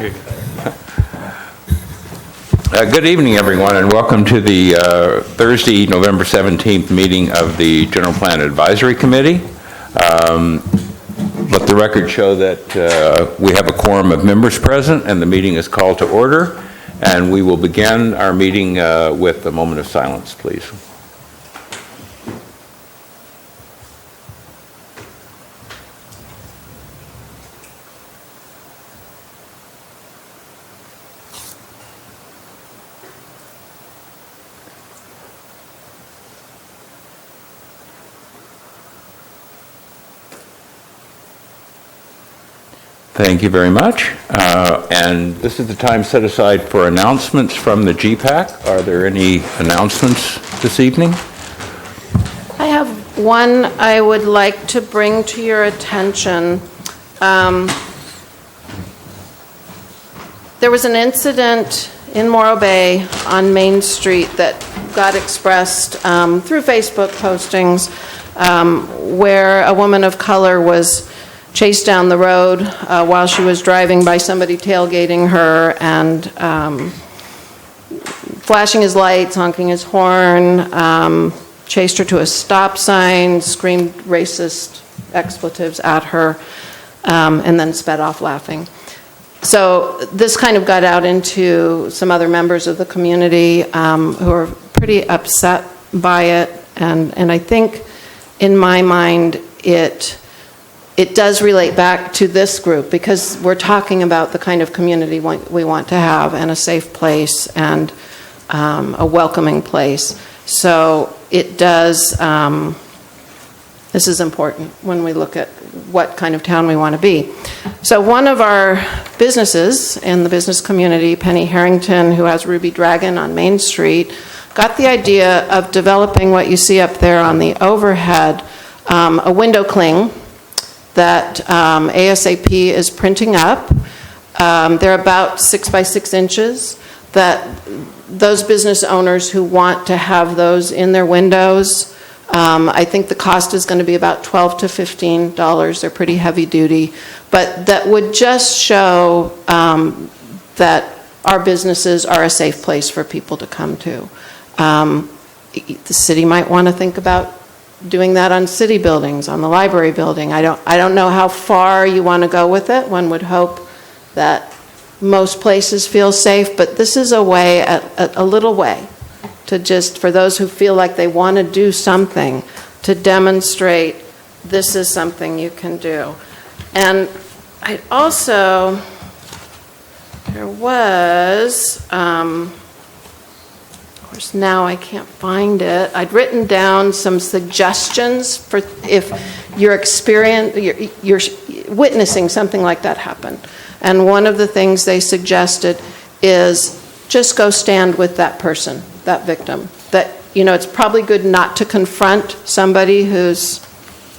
Good evening, everyone, and welcome to the Thursday, November 17th meeting of the General Plan Advisory Committee. Let the record show that we have a quorum of members present and the meeting is called to order. And we will begin our meeting with a moment of silence, please. Thank you very much. And this is the time set aside for announcements from the GPAC. Are there any announcements this evening? I have one I would like to bring to your attention. There was an incident in Morro Bay on Main Street that got expressed through Facebook postings where a woman of color was chased down the road while she was driving by somebody tailgating her and flashing his lights, honking his horn, chased her to a stop sign, screamed racist expletives at her, and then sped off laughing. So this kind of got out into some other members of the community who are pretty upset by it, and I think in my mind it does relate back to this group because we're talking about the kind of community we want to have and a safe place and a welcoming place. So it does, this is important when we look at what kind of town we want to be. So one of our businesses in the business community, Penny Harrington, who has Ruby Dragon on Main Street, got the idea of developing what you see up there on the overhead, a window cling that ASAP is printing up. They're about 6 by 6 inches, that those business owners who want to have those in their windows, I think the cost is going to be about $12 to $15. They're pretty heavy duty, but that would just show that our businesses are a safe place for people to come to. The city might want to think about doing that on city buildings, on the library building. I don't know how far you want to go with it. One would hope that most places feel safe, but this is a way, a little way, to just, for those who feel like they want to do something, to demonstrate this is something you can do. And I also, there was, of course now I can't find it. I'd written down some suggestions for if you're witnessing something like that happen. And one of the things they suggested is just go stand with that person, that victim. That, you know, it's probably good not to confront somebody who's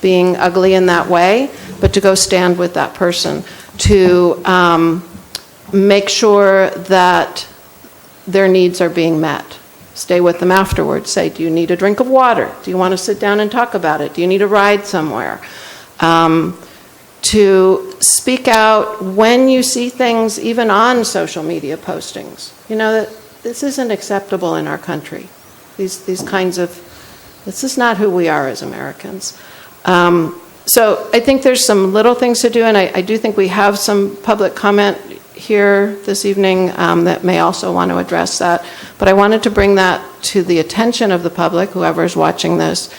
being ugly in that way, but to go stand with that person, to make sure that their needs are being met. Stay with them afterwards. Say, do you need a drink of water? Do you want to sit down and talk about it? Do you need a ride somewhere? To speak out when you see things, even on social media postings. You know, that this isn't acceptable in our country. These kinds of, this is not who we are as Americans. So I think there's some little things to do, and I do think we have some public comment here this evening that may also want to address that. But I wanted to bring that to the attention of the public, whoever's watching this,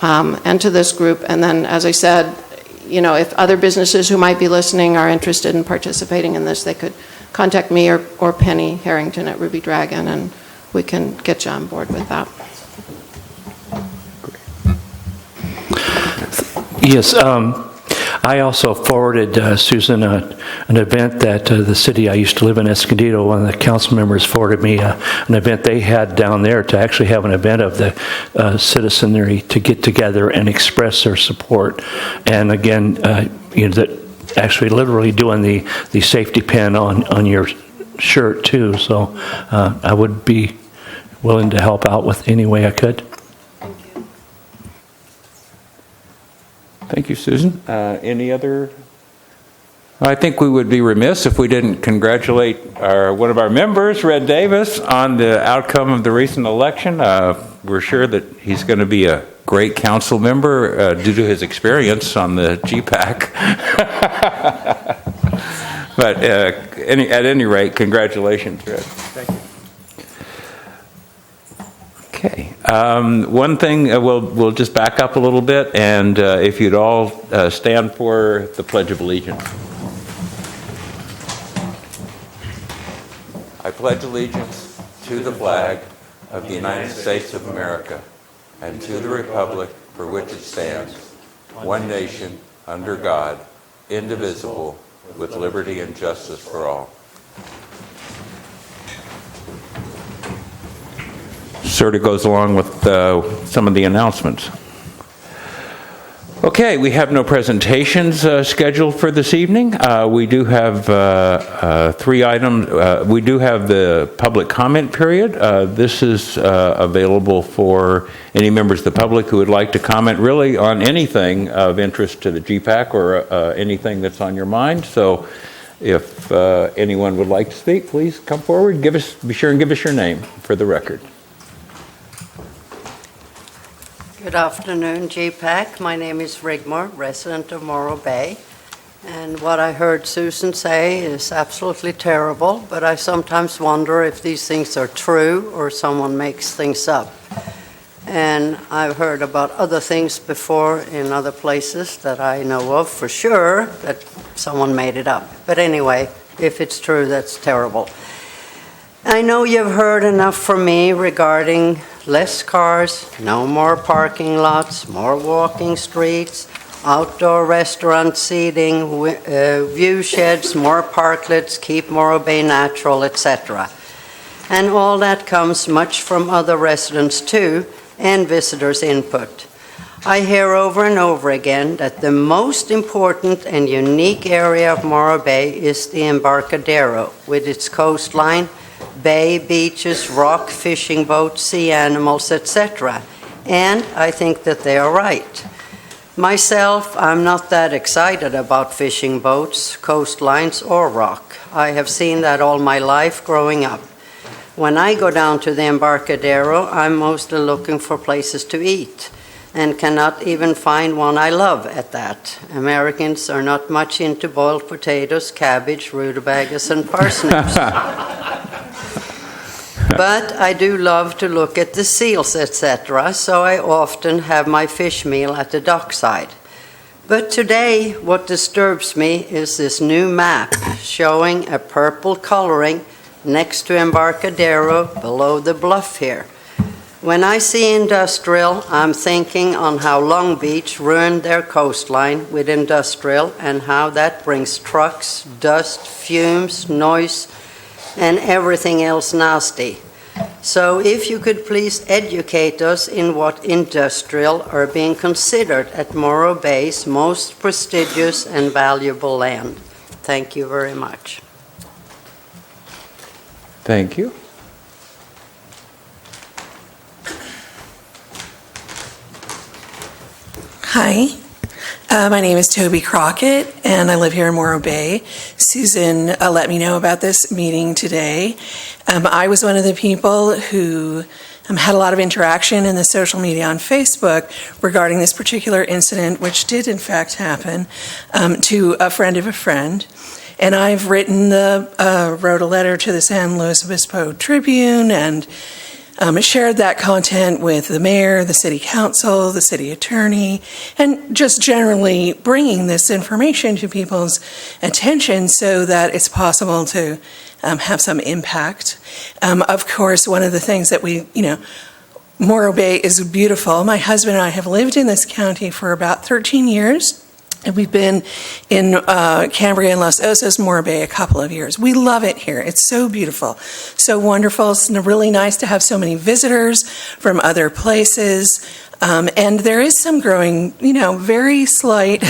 and to this group. And then, as I said, you know, if other businesses who might be listening are interested in participating in this, they could contact me or Penny Harrington at Ruby Dragon, and we can get you on board with that. Yes, I also forwarded Susan an event that the city I used to live in, Escondido, one of the council members forwarded me an event they had down there to actually have an event of the citizenry to get together and express their support. And again, you know, that actually literally doing the safety pin on your shirt too. So I would be willing to help out with any way I could. Thank you, Susan. Any other I think we would be remiss if we didn't congratulate one of our members, Red Davis, on the outcome of the recent election. We're sure that he's going to be a great council member due to his experience on the GPAC. But at any rate, congratulations, Red. Thank you. Okay. One thing, we'll just back up a little bit, and if you'd all stand for the Pledge of Allegiance. I pledge allegiance to the flag of the United States of America and to the republic for which it stands, one nation, under God, indivisible, with liberty and justice for all. Sort of goes along with some of the announcements. Okay, we have no presentations scheduled for this evening. We do have 3 items. We do have the public comment period. This is available for any members of the public who would like to comment really on anything of interest to the GPAC or anything that's on your mind. So if anyone would like to speak, please come forward. Be sure and give us your name for the record. Good afternoon, GPAC. My name is Rigmore, resident of Morro Bay. And what I heard Susan say is absolutely terrible, but I sometimes wonder if these things are true or someone makes things up. And I've heard about other things before in other places that I know of for sure that someone made it up. But anyway, if it's true, that's terrible. I know you've heard enough from me regarding less cars, no more parking lots, more walking streets, outdoor restaurant seating, view sheds, more parklets, keep Morro Bay natural, etc. And all that comes much from other residents too, and visitors' input. I hear over and over again that the most important and unique area of Morro Bay is the Embarcadero, with its coastline, bay, beaches, rock, fishing boats, sea animals, etc. And I think that they are right. Myself, I'm not that excited about fishing boats, coastlines, or rock. I have seen that all my life growing up. When I go down to the Embarcadero, I'm mostly looking for places to eat and cannot even find one I love at that. Americans are not much into boiled potatoes, cabbage, rutabagas, and parsnips. But I do love to look at the seals, etc., so I often have my fish meal at the dockside. But today, what disturbs me is this new map showing a purple coloring next to Embarcadero below the bluff here. When I see industrial, I'm thinking on how Long Beach ruined their coastline with industrial and how that brings trucks, dust, fumes, noise, and everything else nasty. So if you could please educate us in what industrial are being considered at Morro Bay's most prestigious and valuable land. Thank you very much. Thank you. Hi, my name is Toby Crockett, and I live here in Morro Bay. Susan let me know about this meeting today. I was one of the people who had a lot of interaction in the social media on Facebook regarding this particular incident, which did in fact happen to a friend of a friend. And I've wrote a letter to the San Luis Obispo Tribune and shared that content with the mayor, the city council, the city attorney, and just generally bringing this information to people's attention so that it's possible to have some impact. Of course, one of the things that Morro Bay is beautiful. My husband and I have lived in this county for about 13 years. And we've been in Cambria and Los Osos, Morro Bay, a couple of years. We love it here. It's so beautiful, so wonderful. It's really nice to have so many visitors from other places. And there is some growing, very slight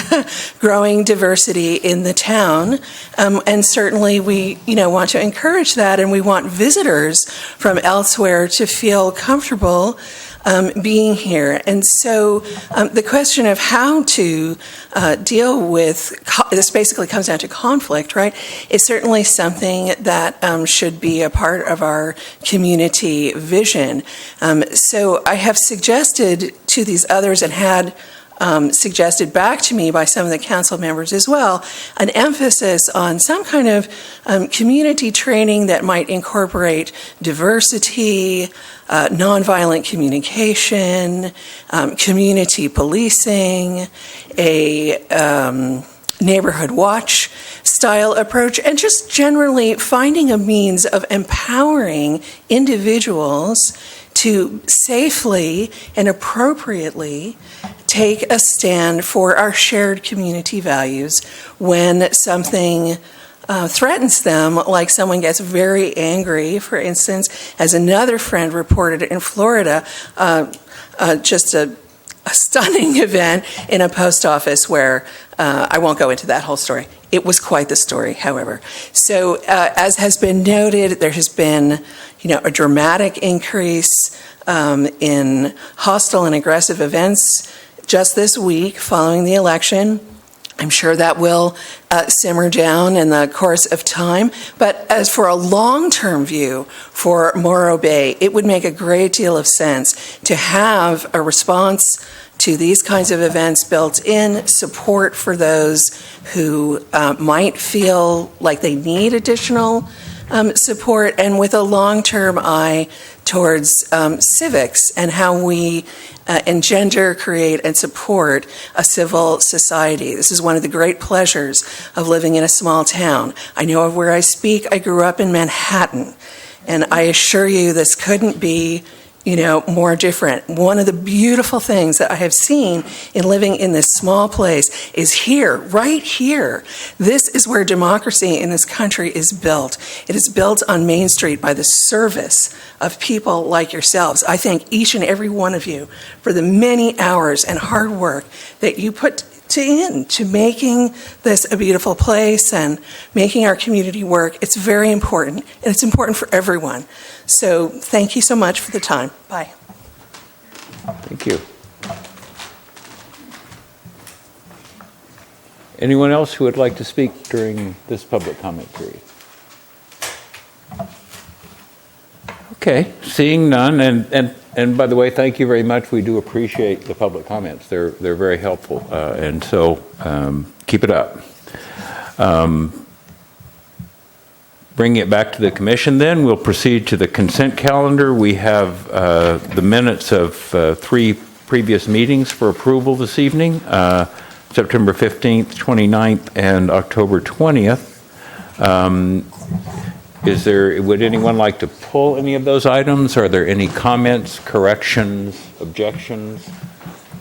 growing diversity in the town. And certainly we, want to encourage that, and we want visitors from elsewhere to feel comfortable being here. And so the question of how to deal with, this basically comes down to conflict, right, is certainly something that should be a part of our community vision. So I have suggested to these others and had suggested back to me by some of the council members as well, an emphasis on some kind of community training that might incorporate diversity, nonviolent communication, community policing, a neighborhood watch style approach, and just generally finding a means of empowering individuals to safely and appropriately take a stand for our shared community values when something threatens them, like someone gets very angry, for instance, as another friend reported in Florida, just a stunning event in a post office where, I won't go into that whole story. It was quite the story, however. So as has been noted, there has been a dramatic increase in hostile and aggressive events just this week following the election. I'm sure that will simmer down in the course of time. But as for a long-term view for Morro Bay, it would make a great deal of sense to have a response to these kinds of events built in, support for those who might feel like they need additional support, and with a long-term eye towards civics and how we engender, create, and support a civil society. This is one of the great pleasures of living in a small town. I know of where I speak. I grew up in Manhattan, and I assure you this couldn't be more different. One of the beautiful things that I have seen in living in this small place is here, right here. This is where democracy in this country is built. It is built on Main Street by the service of people like yourselves. I thank each and every one of you for the many hours and hard work that you put into making this a beautiful place and making our community work. It's very important, and it's important for everyone. So thank you so much for the time. Bye. Thank you. Anyone else who would like to speak during this public comment period? Okay, seeing none, and by the way, thank you very much. We do appreciate the public comments. They're very helpful, and so keep it up. Bringing it back to the commission then, we'll proceed to the consent calendar. We have the minutes of 3 previous meetings for approval this evening, September 15th, 29th, and October 20th. Would anyone like to pull any of those items? Are there any comments, corrections, objections?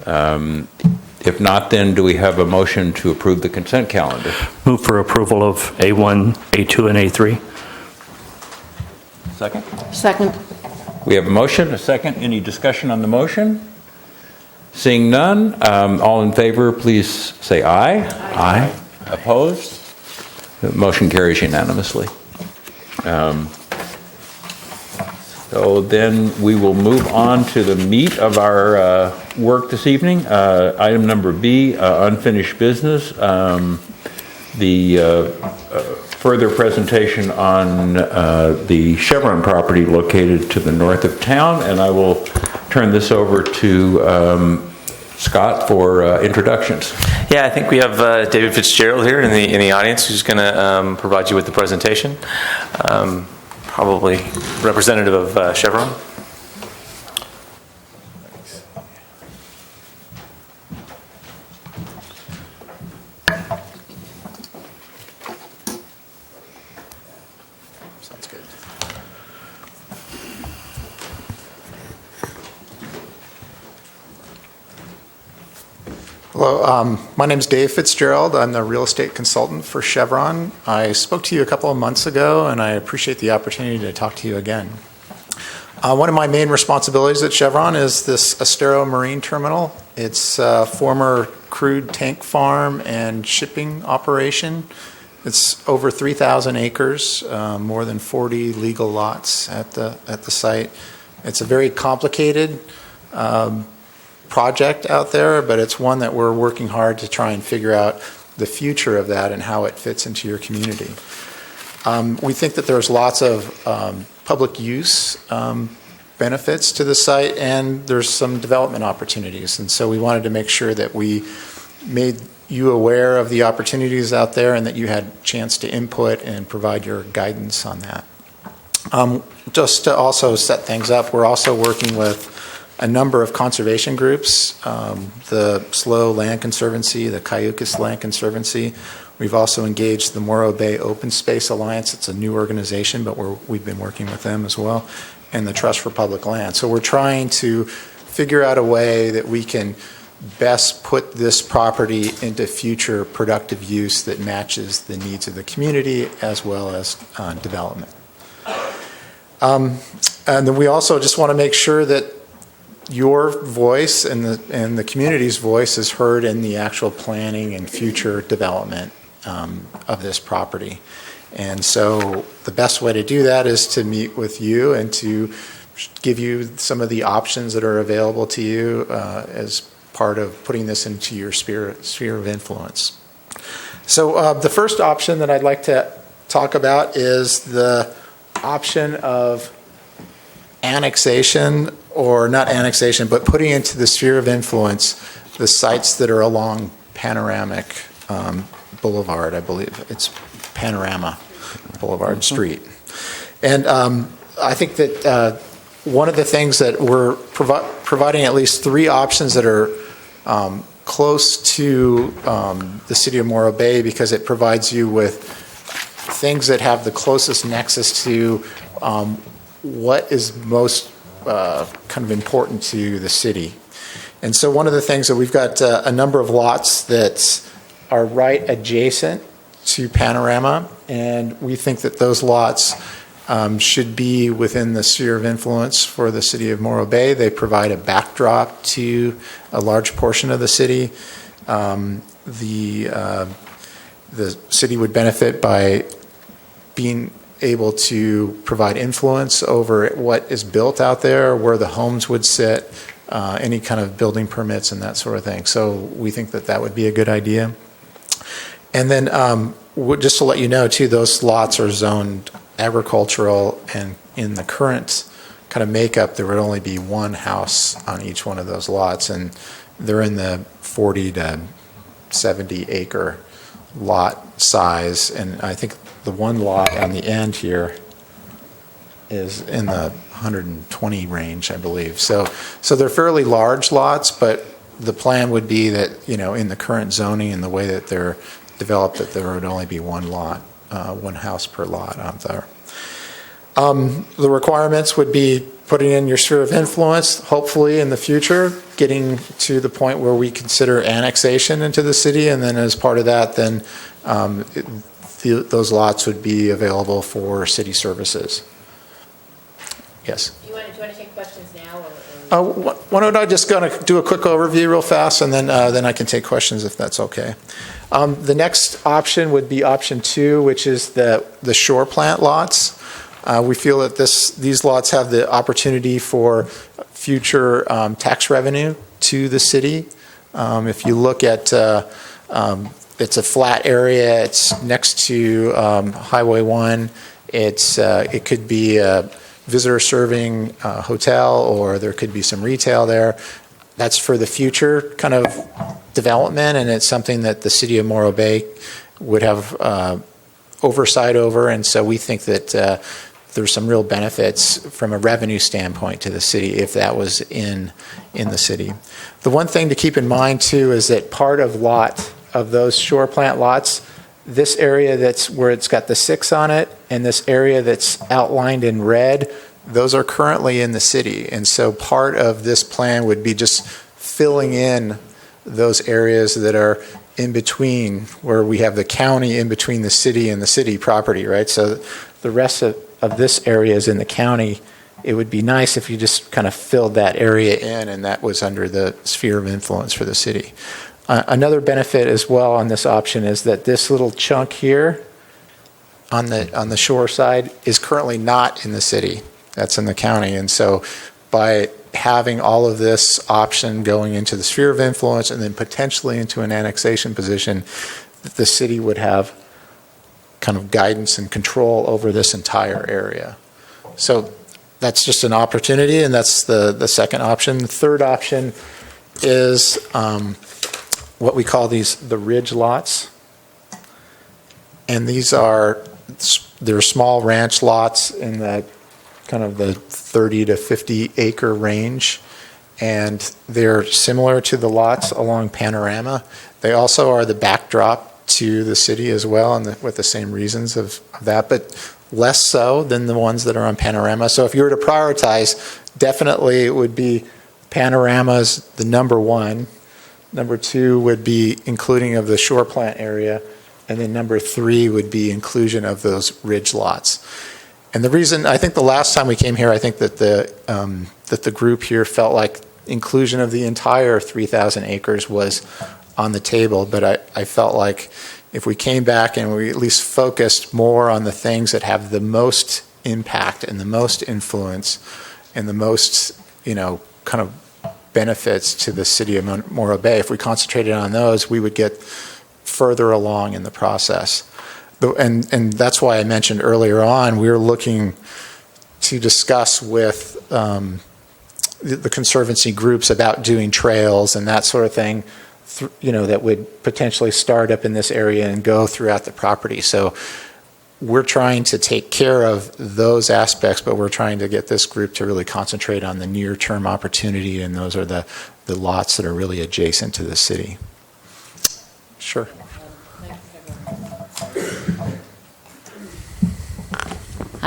If not, then do we have a motion to approve the consent calendar? Move for approval of A1, A2, and A3. Second? Second. We have a motion, a second. Any discussion on the motion? Seeing none, all in favor, please say aye. Aye. Opposed? The motion carries unanimously. So then we will move on to the meat of our work this evening. Item number B, unfinished business. The further presentation on the Chevron property located to the north of town, and I will turn this over to Scott for introductions. Yeah, I think we have David Fitzgerald here in the audience who's going to provide you with the presentation. Probably representative of Chevron. Sounds good. Hello, my name is Dave Fitzgerald. I'm the real estate consultant for Chevron. I spoke to you a couple of months ago, and I appreciate the opportunity to talk to you again. One of my main responsibilities at Chevron is this Estero Marine Terminal. It's a former crude tank farm and shipping operation. It's over 3,000 acres, more than 40 legal lots at the site. It's a very complicated project out there, but it's one that we're working hard to try and figure out the future of that and how it fits into your community. We think that there's lots of public use benefits to the site, and there's some development opportunities. And so we wanted to make sure that we made you aware of the opportunities out there and that you had a chance to input and provide your guidance on that. Just to also set things up, we're also working with a number of conservation groups, the SLO Land Conservancy, the Cayucas Land Conservancy. We've also engaged the Morro Bay Open Space Alliance. It's a new organization, but we've been working with them as well, and the Trust for Public Land. So we're trying to figure out a way that we can best put this property into future productive use that matches the needs of the community as well as development. And then we also just want to make sure that your voice and the community's voice is heard in the actual planning and future development of this property. And so the best way to do that is to meet with you and to give you some of the options that are available to you as part of putting this into your sphere of influence. So the first option that I'd like to talk about is the option of annexation, or not annexation, but putting into the sphere of influence the sites that are along Panoramic Boulevard, I believe. It's Panorama Boulevard Street. And I think that one of the things that we're providing at least 3 options that are close to the city of Morro Bay, because it provides you with things that have the closest nexus to what is most kind of important to the city. And so one of the things that we've got a number of lots that are right adjacent to Panorama, and we think that those lots should be within the sphere of influence for the city of Morro Bay. They provide a backdrop to a large portion of the city. The city would benefit by being able to provide influence over what is built out there, where the homes would sit, any kind of building permits and that sort of thing. So we think that that would be a good idea. And then just to let you know too, those lots are zoned agricultural, and in the current kind of makeup, there would only be one house on each one of those lots, and they're in the 40 to 70 acre lot size, and I think the one lot on the end here is in the 120 range, I believe. So they're fairly large lots, but the plan would be that, you know, in the current zoning and the way that they're developed, that there would only be one lot, one house per lot out there. The requirements would be putting in your sphere of influence, hopefully in the future, getting to the point where we consider annexation into the city, and then as part of that, then those lots would be available for city services. Yes? Do you want to take questions now? Or? Why don't I just gonna do a quick overview real fast, and then I can take questions if that's okay. The next option would be option 2, which is the shore plant lots. We feel that these lots have the opportunity for future tax revenue to the city. If you look at, it's a flat area. It's next to Highway 1. It could be a visitor serving hotel, or there could be some retail there. That's for the future kind of development, and it's something that the city of Morro Bay would have oversight over. And so we think that there's some real benefits from a revenue standpoint to the city if that was in the city. The one thing to keep in mind too is that part of those shore plant lots, this area that's where it's got the 6 on it, and this area that's outlined in red, those are currently in the city. And so part of this plan would be just filling in those areas that are in between, where we have the county in between the city and the city property, right? So the rest of this area is in the county. It would be nice if you just kind of filled that area in, and that was under the sphere of influence for the city. Another benefit as well on this option is that this little chunk here on the shore side is currently not in the city. That's in the county. And so by having all of this option going into the sphere of influence and then potentially into an annexation position, that the city would have kind of guidance and control over this entire area. So that's just an opportunity, and that's the second option. The third option is what we call the ridge lots. And they're small ranch lots in the kind of the 30 to 50 acre range, and they're similar to the lots along Panorama. They also are the backdrop to the city as well, and with the same reasons of that, but less so than the ones that are on Panorama. So if you were to prioritize, definitely it would be Panorama's the number one. Number two would be including of the shore plant area. And then number three would be inclusion of those ridge lots. And the reason, I think the last time we came here, I think that the group here felt like inclusion of the entire 3,000 acres was on the table. But I felt like if we came back and we at least focused more on the things that have the most impact and the most influence and the most, kind of benefits to the city of Morro Bay, if we concentrated on those, we would get further along in the process. And that's why I mentioned earlier on, we're looking to discuss with the Conservancy groups about doing trails and that sort of thing, that would potentially start up in this area and go throughout the property. So we're trying to take care of those aspects, but we're trying to get this group to really concentrate on the near-term opportunity, and those are the lots that are really adjacent to the city. Sure.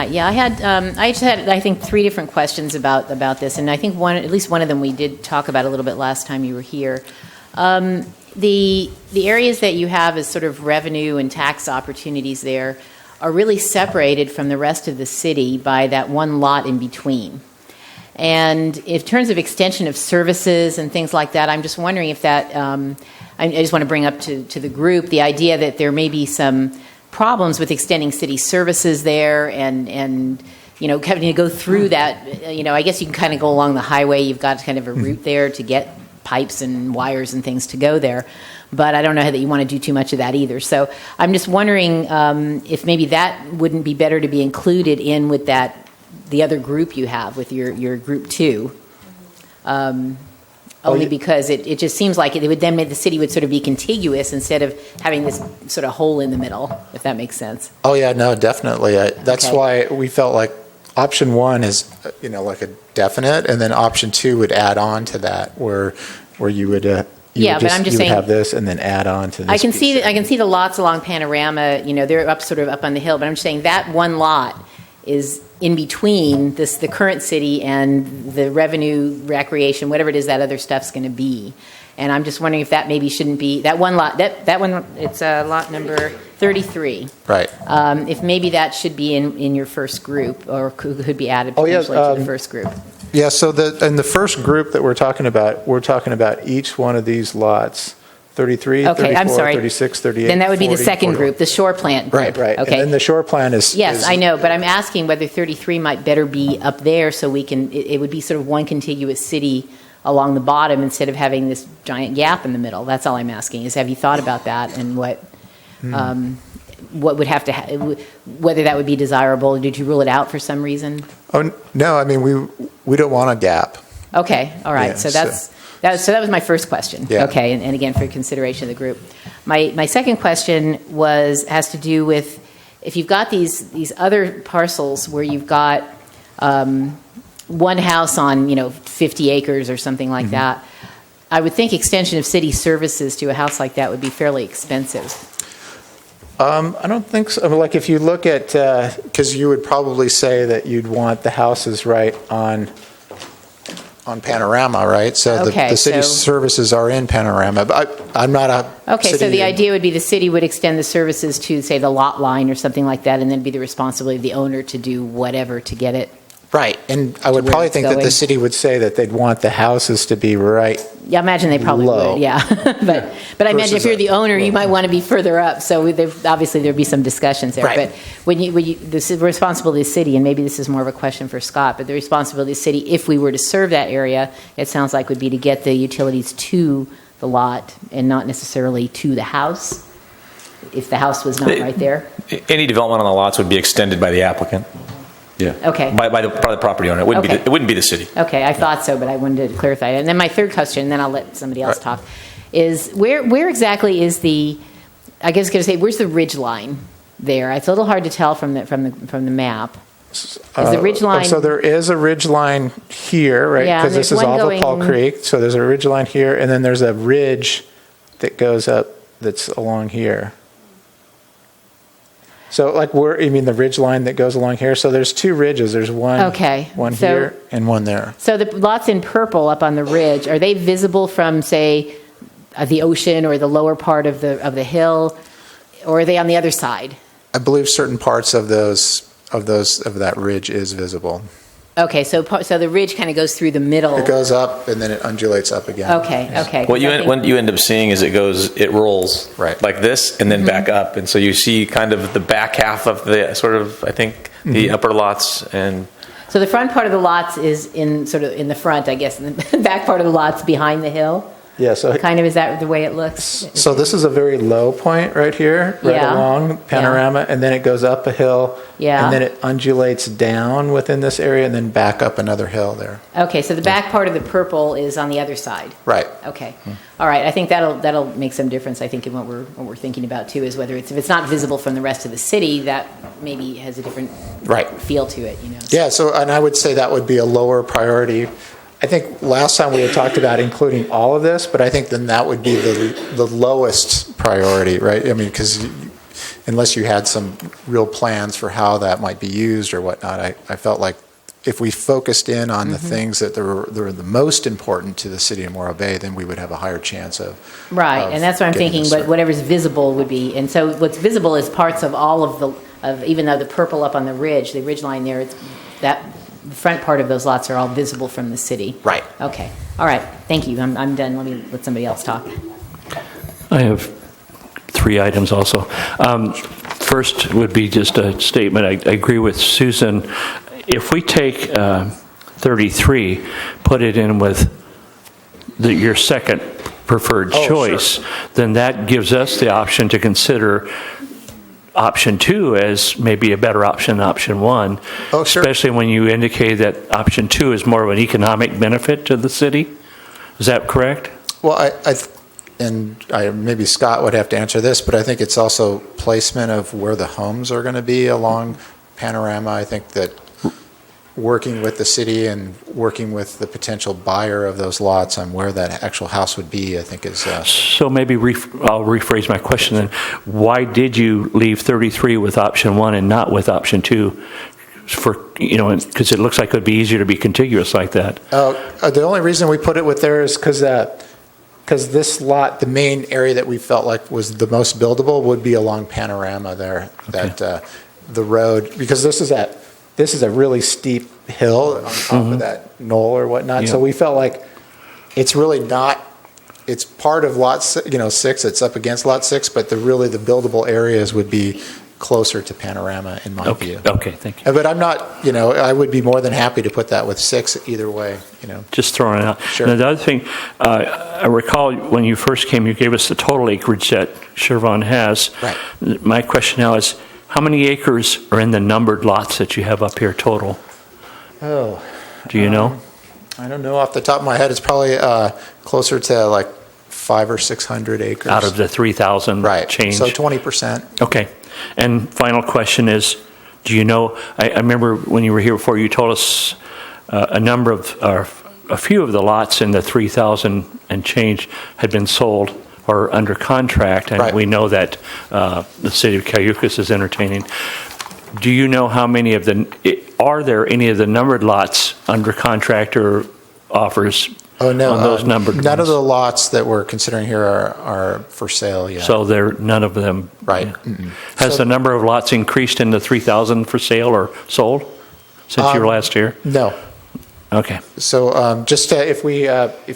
Yeah, I just had, I think, 3 different questions about this, and I think at least one of them we did talk about a little bit last time you were here. The areas that you have as sort of revenue and tax opportunities there are really separated from the rest of the city by that one lot in between. And in terms of extension of services and things like that, I'm just wondering if that, I just want to bring up to the group the idea that there may be some problems with extending city services there and having to go through that. I guess you can kind of go along the highway. You've got kind of a route there to get pipes and wires and things to go there. But I don't know that you want to do too much of that either. So I'm just wondering if maybe that wouldn't be better to be included in with the other group you have with your group 2. Only because it just seems like the city would sort of be contiguous instead of having this sort of hole in the middle, if that makes sense. Oh yeah, no, definitely. That's why we felt like option 1 is, like a definite, and then option 2 would add on to that, where you would. But I'm just saying, have this and then add on to this. I can see the lots along Panorama. They're sort of up on the hill. But I'm just saying that one lot is in between the current city and the revenue, recreation, whatever it is that other stuff's going to be. And I'm just wondering if that maybe shouldn't be that one lot. That one, it's lot number 33. Right. If maybe that should be in your first group, or could be added potentially to the first group. Yeah, so in the first group that we're talking about each one of these lots, 33, okay, 34, I'm sorry. 36, 38, Then that would be 40, the second 41. group, the shore plant group. Right. Okay. And then the shore plant is... Yes, I know, but I'm asking whether 33 might better be up there so it would be sort of one contiguous city along the bottom instead of having this giant gap in the middle. That's all I'm asking, is have you thought about that and what would have to whether that would be desirable? Did you rule it out for some reason? Oh, no, I mean, we don't want a gap. Okay, all right. Yeah, so that was my first question. Yeah. Okay, and again, for consideration of the group. My second question has to do with if you've got these other parcels where you've got one house on 50 acres or something like that. I would think extension of city services to a house like that would be fairly expensive. I don't think so. Like if you look at, because you would probably say that you'd want the houses right on Panorama, right? So the city services are in Panorama, but I'm not a Okay, so the idea would be the city would extend the services to, say, the lot line or something like that, and then be the responsibility of the owner to do whatever to get it Right, and I would where probably it's think that the going. city would say that they'd want the houses to be right. Yeah, I imagine they probably Low. would, yeah. But I imagine if Versus you're the a owner, you low. might want to be further up, so obviously there'd be some discussions there. Right. But this is responsibility of the city, and maybe this is more of a question for Scott, but the responsibility of the city, if we were to serve that area, it sounds like would be to get the utilities to the lot and not necessarily to the house, if the house was not right there. Any development on the lots would be extended by the applicant, Yeah. Okay. by the property owner. It wouldn't be Okay. it wouldn't be the city. Okay, I thought so, but I wanted to clarify it. And then my third question, and then I'll let somebody else talk, is where exactly is I guess I was going to say, where's the ridge line there? It's a little hard to tell from the map. Is the ridge line? So there is a ridge line here, right? Yeah, Because this there's is one off of Paul going- Creek, so there's a ridge line here, and then there's a ridge that goes up that's along here. So like you mean the ridge line that goes along here? So there's two ridges. There's one, Okay, one so- here and one there. So the lots in purple up on the ridge, are they visible from, say, the ocean or the lower part of the hill, or are they on the other side? I believe certain parts of that ridge is visible. Okay, so the ridge kind of goes through the middle. It goes up and then it undulates up again. Okay. What you end up seeing is it rolls Right. like this and then back up, and so you see kind of the back half of the sort of, I think, the upper lots, and So the front part of the lots is in the front, I guess, and the back part of the lots behind the hill? Yeah, so Kind of, is that the way it looks? So this is a very low point right here, right Yeah. along Panorama, and then it goes up a hill, Yeah. and then it undulates down within this area, and then back up another hill there. Okay, so the back part of the purple is on the other side? Right. Okay. All right, I think that'll make some difference, I think, in what we're thinking about, too, is whether if it's not visible from the rest of the city, that maybe has a different Right. feel to it, you know? Yeah. So, and I would say that would be a lower priority. I think last time we had talked about including all of this, but I think then that would be the lowest priority, right? I mean, because unless you had some real plans for how that might be used or whatnot, I felt like if we focused in on the things that are the most important to the city of Morro Bay, then we would have a higher chance of. Right, of and that's what I'm getting thinking, this but right. whatever's visible would be, and so what's visible is parts of all of even though the purple up on the ridge line there, it's that the front part of those lots are all visible from the city. Right. Okay, all right, thank you, I'm done, let somebody else talk. I have 3 items also. First would be just a statement. I agree with Susan. If we take 33, put it in with your second preferred Oh, choice, then that gives us the option to consider option 2 as maybe a better option than option 1. Oh, sure. Especially when you indicate that option 2 is more of an economic benefit to the city. Is that correct? Well, maybe Scott would have to answer this, but I think it's also placement of where the homes are going to be along Panorama. I think that working with the city and working with the potential buyer of those lots on where that actual house would be, I think is... So maybe I'll rephrase my question then. Why did you leave 33 with option 1 and not with option 2? Because it looks like it would be easier to be contiguous like that. The only reason we put it with there is because this lot, the main area that we felt like was the most buildable would be along Panorama there. Okay. That the road, because this is a really steep hill on top of that knoll or whatnot. So Yeah. we felt like it's really not. It's part of lot 6. It's up against lot 6, but the buildable areas would be closer to Panorama in my view. Okay, thank you. But I'm not. I would be more than happy to put that with 6 either way. Just throwing it out. Sure. Now, the other thing, I recall when you first came, you gave us the total acreage that Chevron has. Right. My question now is, how many acres are in the numbered lots that you have up here total? Oh. Do you know? I don't know off the top of my head. It's probably closer to like 500 or 600 acres. Out of the 3,000 right. change? So 20%. Okay. And final question is, do you know, I remember when you were here before, you told us a few of the lots in the 3,000 and change had been sold or under contract, and Right. we know that the city of Cayucas is entertaining. Do you know how many of are there any of the numbered lots under contract or offers Oh, no. on those numbered None of ones? the lots that we're considering here are for sale yet. So none of them. Right. Has So- the number of lots increased in the 3,000 for sale or sold? since you were last here? No. Okay. So just if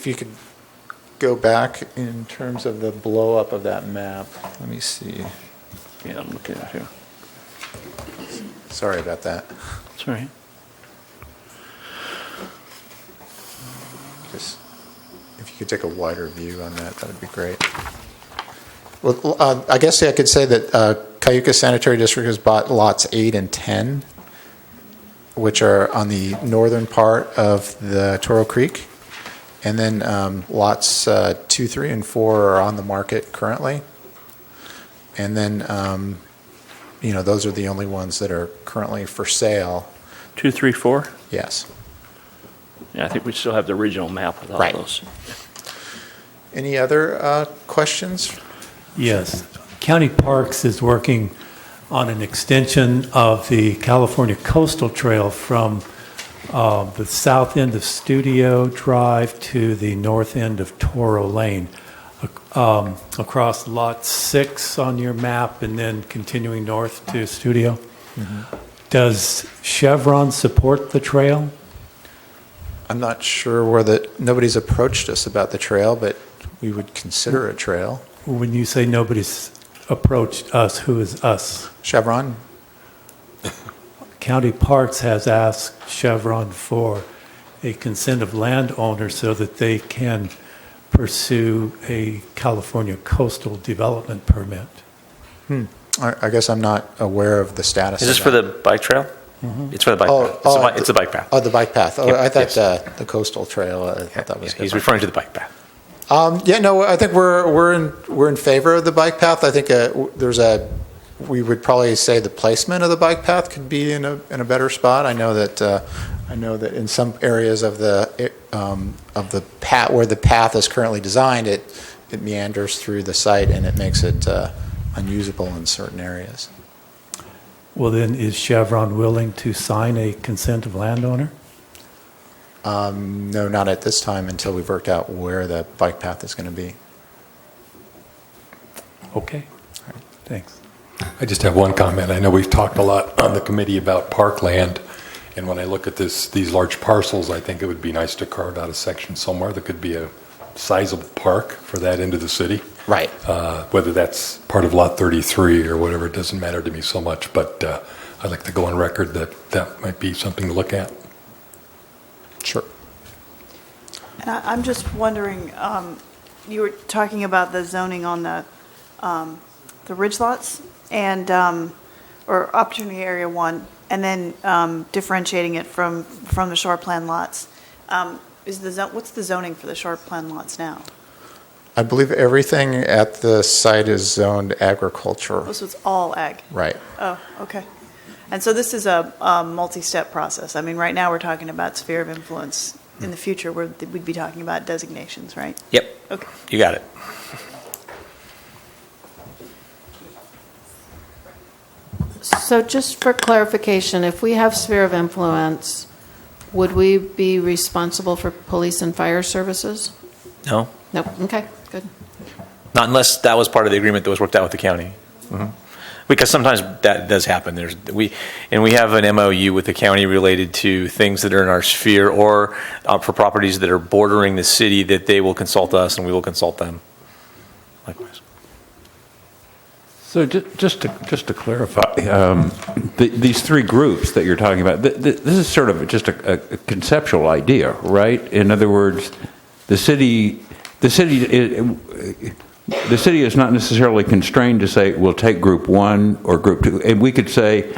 you could go back in terms of the blow up of that map. Let me see. Yeah, I'm looking at you. Sorry about that. That's all right. Just if you could take a wider view on that, that would be great. Well, I guess I could say that Cayuga Sanitary District has bought lots 8 and 10, which are on the northern part of the Toro Creek. And then lots 2, 3, and 4 are on the market currently. And then, those are the only ones that are currently for sale. 2, 3, 4? Yes. Yeah, I think we still have the original map with all Right. those. Any other questions? Yes. County Parks is working on an extension of the California Coastal Trail from the south end of Studio Drive to the north end of Toro Lane, across Lot 6 on your map and then continuing north to Studio. Mm-hmm. Does Chevron support the trail? I'm not sure whether nobody's approached us about the trail, but we would consider a trail. When you say nobody's approached us, who is us? Chevron? County Parks has asked Chevron for a consent of landowner so that they can pursue a California coastal development permit. I guess I'm not aware of the status Is this of for that. the bike trail? Mm-hmm. It's for the bike path. It's the bike path. Oh, the bike path. Oh, Yep, I thought yes. the coastal trail. I thought that was. Yeah, he's referring to the bike path. I think we're in favor of the bike path. I think we would probably say the placement of the bike path could be in a better spot. I know that in some areas of the path where the path is currently designed, it meanders through the site and it makes it unusable in certain areas. Well, then, is Chevron willing to sign a consent of landowner? No, not at this time until we've worked out where the bike path is going to be. Okay. Thanks. I just have one comment. I know we've talked a lot on the committee about parkland, and when I look at these large parcels, I think it would be nice to carve out a section somewhere that could be a sizable park for that end of the city. Right. Whether that's part of Lot 33 or whatever, it doesn't matter to me so much, but I'd like to go on record that might be something to look at. Sure. And I'm just wondering, you were talking about the zoning on the ridge lots and or opportunity area 1, and then differentiating it from the shore plan lots. What's the zoning for the shore plan lots now? I believe everything at the site is zoned agriculture. Oh, so it's all ag. Right. Oh, okay. And so this is a multi-step process. I mean, right now we're talking about sphere of influence. In the future, we'd be talking about designations, right? Yep. Okay. You got it. So just for clarification, if we have sphere of influence, would we be responsible for police and fire services? No, Nope, okay, good. not unless that was part of the agreement that was worked out with the county. Mm-hmm. Because sometimes that does happen. We have an MOU with the county related to things that are in our sphere or for properties that are bordering the city that they will consult us and we will consult them. Likewise. So just to clarify, these three groups that you're talking about, this is sort of just a conceptual idea, right? In other words, the city is not necessarily constrained to say we'll take group 1 or group 2. And we could say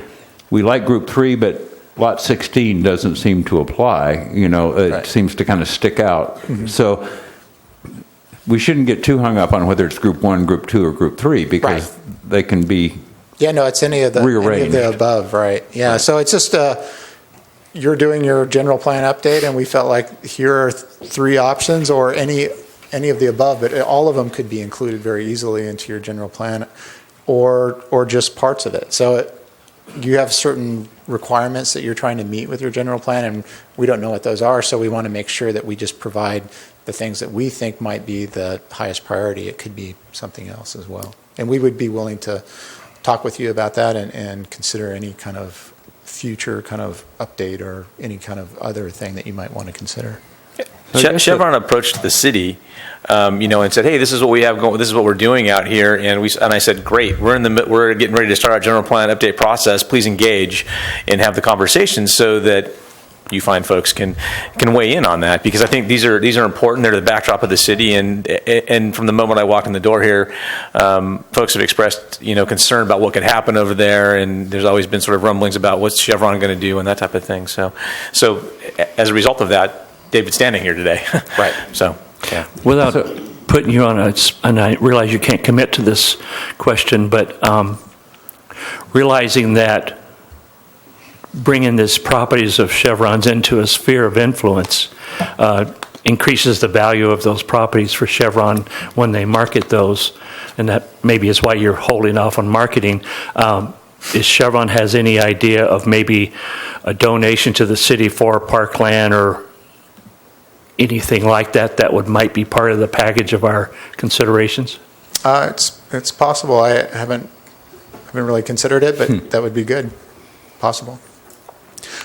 we like group 3, but lot 16 doesn't seem to apply. It Right. seems to kind of stick out. Mm-hmm. So we shouldn't get too hung up on whether it's group 1, group 2, or group 3 because Right. they can be Yeah, no, it's any of the rearranged. above, right? Yeah, right. So it's just you're doing your general plan update, and we felt like here are 3 options, or any of the above, but all of them could be included very easily into your general plan, or just parts of it. So you have certain requirements that you're trying to meet with your general plan, and we don't know what those are. So we want to make sure that we just provide the things that we think might be the highest priority. It could be something else as well, and we would be willing to talk with you about that and consider any kind of future kind of update or any kind of other thing that you might want to consider. Chevron approached the city, and said, "Hey, this is what we have going. This is what we're doing out here." And I said, "Great, we're getting ready to start our general plan update process. Please engage and have the conversations so that you find folks can weigh in on that, because I think these are important. They're the backdrop of the city, and from the moment I walked in the door here, folks have expressed concern about what could happen over there, and there's always been sort of rumblings about what's Chevron going to do and that type of thing. So as a result of that, David's standing here today. Right. So, yeah. Without putting you on and I realize you can't commit to this question, but realizing that bringing these properties of Chevron's into a sphere of influence increases the value of those properties for Chevron when they market those, and that maybe is why you're holding off on marketing. Is Chevron has any idea of maybe a donation to the city for parkland or anything like that might be part of the package of our considerations? It's possible. I haven't really considered it, but that would be good. Possible.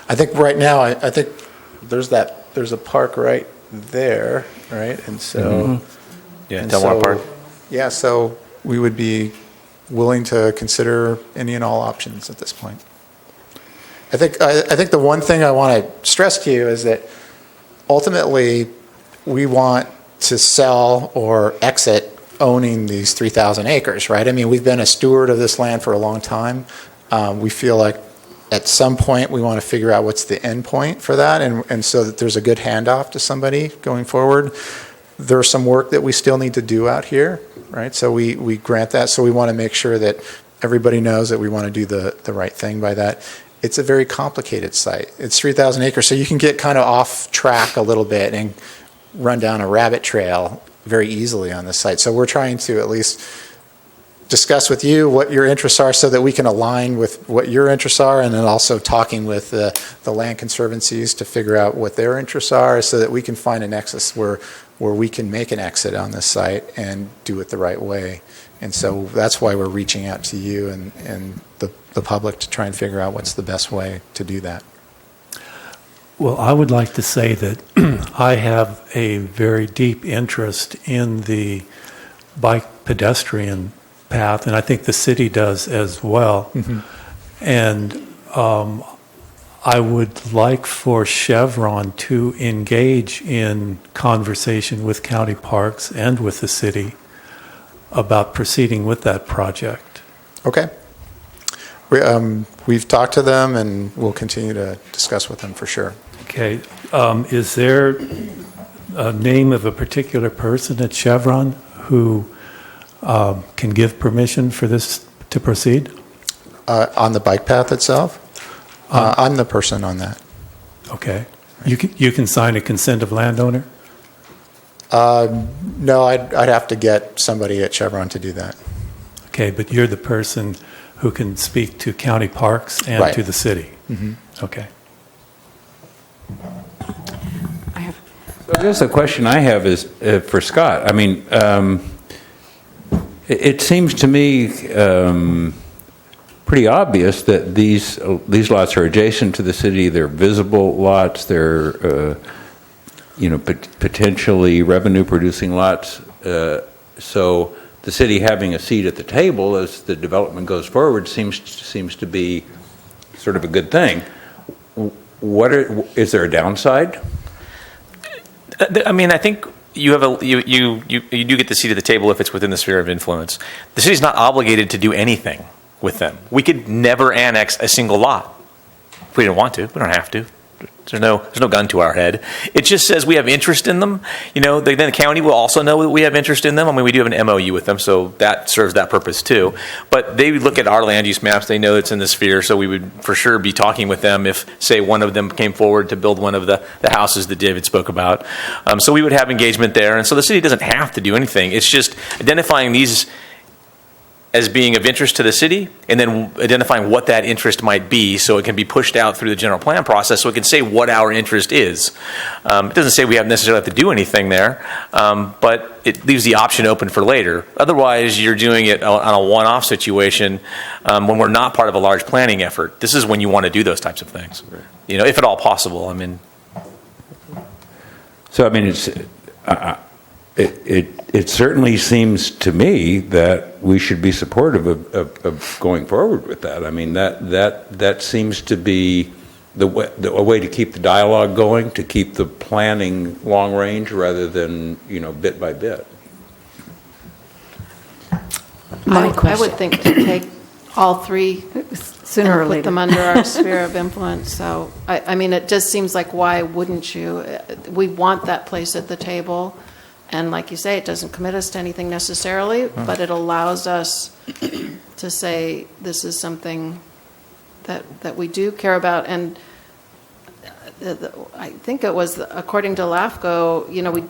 I think right now, I think there's a park right there, right? And so, Yeah, Delmar Park. Yeah, so we would be willing to consider any and all options at this point. I think the one thing I want to stress to you is that ultimately, we want to sell or exit owning these 3,000 acres, right? I mean, we've been a steward of this land for a long time. We feel like at some point we want to figure out what's the end point for that, and so that there's a good handoff to somebody going forward. There's some work that we still need to do out here, right? So we grant that. So we want to make sure that everybody knows that we want to do the right thing by that. It's a very complicated site. It's 3,000 acres, so you can get kind of off track a little bit and run down a rabbit trail very easily on this site. So we're trying to at least discuss with you what your interests are so that we can align with what your interests are, and then also talking with the land conservancies to figure out what their interests are so that we can find a nexus where we can make an exit on this site and do it the right way. And so that's why we're reaching out to you and the public to try and figure out what's the best way to do that. Well, I would like to say that I have a very deep interest in the bike pedestrian path, and I think the city does as well. Mm-hmm. And I would like for Chevron to engage in conversation with county parks and with the city about proceeding with that project. Okay. We've talked to them, and we'll continue to discuss with them for sure. Okay. Is there a name of a particular person at Chevron who can give permission for this to proceed? On the bike path itself? I'm the person on that. Okay. You can sign a consent of landowner? No, I'd have to get somebody at Chevron to do that. Okay, but you're the person who can speak to county parks and Right. to the city? Mm-hmm. Okay. So I guess the question I have is for Scott. I mean, it seems to me pretty obvious that these lots are adjacent to the city. They're visible lots. They're potentially revenue-producing lots. So the city having a seat at the table as the development goes forward seems to be sort of a good thing. Is there a downside? I mean, I think you have you do get the seat at the table if it's within the sphere of influence. The city's not obligated to do anything with them. We could never annex a single lot if we didn't want to. We don't have to. There's no gun to our head. It just says we have interest in them. Then the county will also know that we have interest in them. I mean, we do have an MOU with them, so that serves that purpose too. But they look at our land use maps. They know it's in the sphere, so we would for sure be talking with them if, say, one of them came forward to build one of the houses that David spoke about. So we would have engagement there. And so the city doesn't have to do anything. It's just identifying these as being of interest to the city, and then identifying what that interest might be so it can be pushed out through the general plan process so it can say what our interest is. It doesn't say we have necessarily have to do anything there, but it leaves the option open for later. Otherwise, you're doing it on a one-off situation when we're not part of a large planning effort. This is when you want to do those types of things, if at all possible. I mean, So, I mean, it certainly seems to me that we should be supportive of going forward with that. I mean, that seems to be a way to keep the dialogue going, to keep the planning long range rather than, bit by bit. I would think to take all three Sooner or and put later. them under our sphere of influence. So, I mean, it just seems like, why wouldn't you? We want that place at the table. And like you say, it doesn't commit us to anything necessarily, but it allows us to say, this is something that we do care about. And I think it was, according to LAFCO, we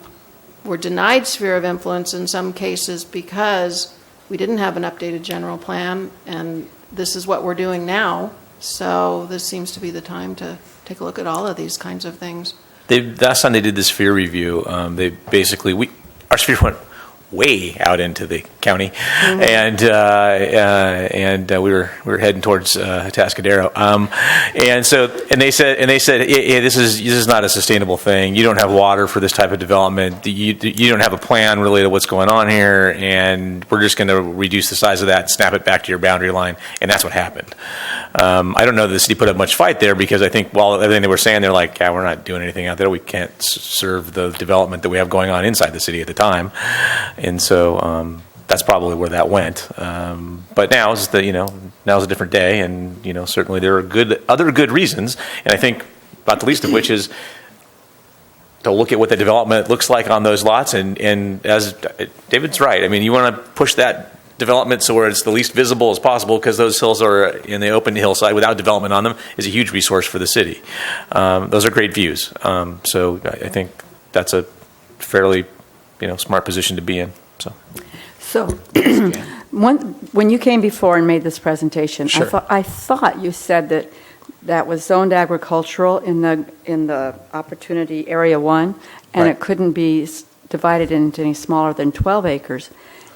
were denied sphere of influence in some cases because we didn't have an updated general plan, and this is what we're doing now. So this seems to be the time to take a look at all of these kinds of things. last time they did this sphere review, they basically, our sphere went way out into the county, and we were heading towards Atascadero, and they said, yeah, this is not a sustainable thing. You don't have water for this type of development. You don't have a plan related to what's going on here, and we're just going to reduce the size of that and snap it back to your boundary line, and that's what happened. I don't know that the city put up much fight there, because I think while everything they were saying, they're like, yeah, we're not doing anything out there. We can't serve the development that we have going on inside the city at the time. And so that's probably where that went. But now is now's a different day, and certainly there are other good reasons, and I think not the least of which is to look at what the development looks like on those lots. And as David's right, I mean, you want to push that development so where it's the least visible as possible, because those hills are in the open hillside without development on them is a huge resource for the city. Those are great views. So I think that's a fairly smart position to be in. So, when you came before and made this presentation, Sure. I thought you said that was zoned agricultural in the Opportunity Area 1, and Right. it couldn't be divided into any smaller than 12 acres.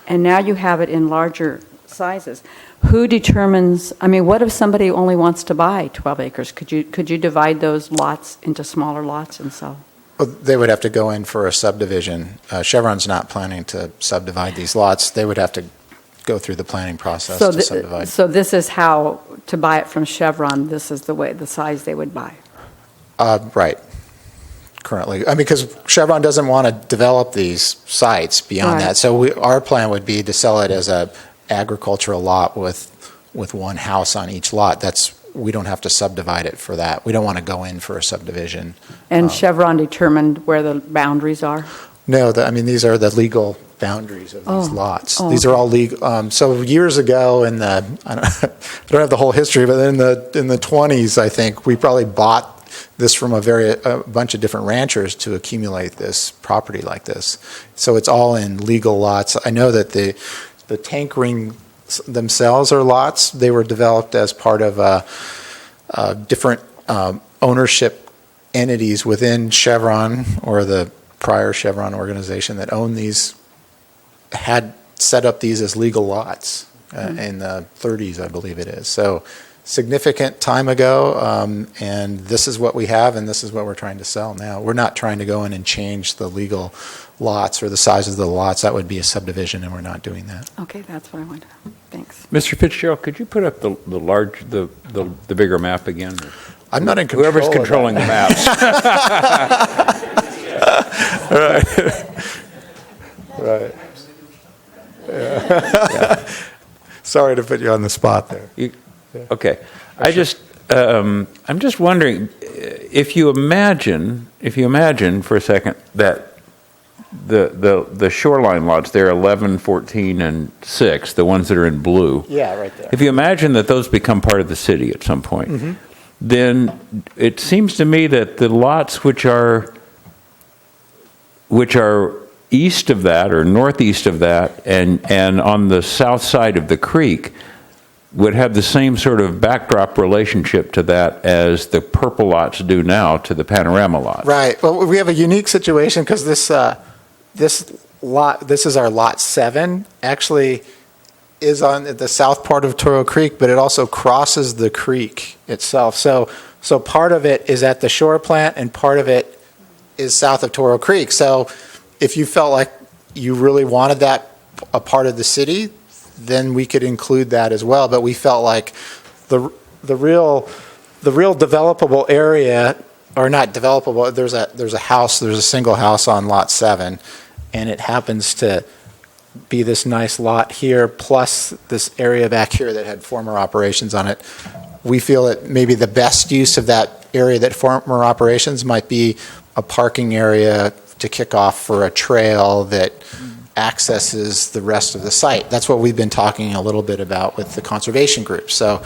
And now you have it in larger sizes. Who determines, what if somebody only wants to buy 12 acres? Could you divide those lots into smaller lots and so? Well, they would have to go in for a subdivision. Chevron's not planning to subdivide these lots. They would have to go through the planning process to subdivide. So this is how to buy it from Chevron. This is the size they would buy. Right. Currently, because Chevron doesn't want to develop these sites beyond Right. that. So our plan would be to sell it as a agricultural lot with one house on each lot. We don't have to subdivide it for that. We don't want to go in for a subdivision. And Chevron determined where the boundaries are? No, these are the legal boundaries of these lots. Oh, These are all legal. So years ago, I don't have the whole history, but in the 20s, I think we probably bought this from a bunch of different ranchers to accumulate this property like this. So it's all in legal lots. I know that the tank ring themselves are lots. They were developed as part of different ownership entities within Chevron, or the prior Chevron organization that owned these, had set up these as legal lots in the 30s, I believe it is. So significant time ago, and this is what we have, and this is what we're trying to sell now. We're not trying to go in and change the legal lots or the size of the lots. That would be a subdivision, and we're not doing that. Okay, that's what I wanted. Thanks. Mr. Fitzgerald, could you put up the bigger map again? I'm not in control. Whoever's controlling the maps. Right. Yeah. Sorry to put you on the spot there. Okay. I'm just wondering, if you imagine for a second that the shoreline lots, they're 11, 14, and 6, the ones that are in blue. Yeah, right there. If you imagine that those become part of the city at some point, then it seems to me that the lots which are east of that or northeast of that and on the south side of the creek would have the same sort of backdrop relationship to that as the purple lots do now to the panorama lots. Right. Well, we have a unique situation because this is our lot 7, actually is on the south part of Toro Creek, but it also crosses the creek itself. So part of it is at the shore plant and part of it is south of Toro Creek. So if you felt like you really wanted that a part of the city, then we could include that as well. But we felt like the real developable area, or not developable, there's a single house on lot 7, and it happens to be this nice lot here, plus this area back here that had former operations on it. We feel that maybe the best use of that area that former operations might be a parking area to kick off for a trail that accesses the rest of the site. That's what we've been talking a little bit about with the conservation group. So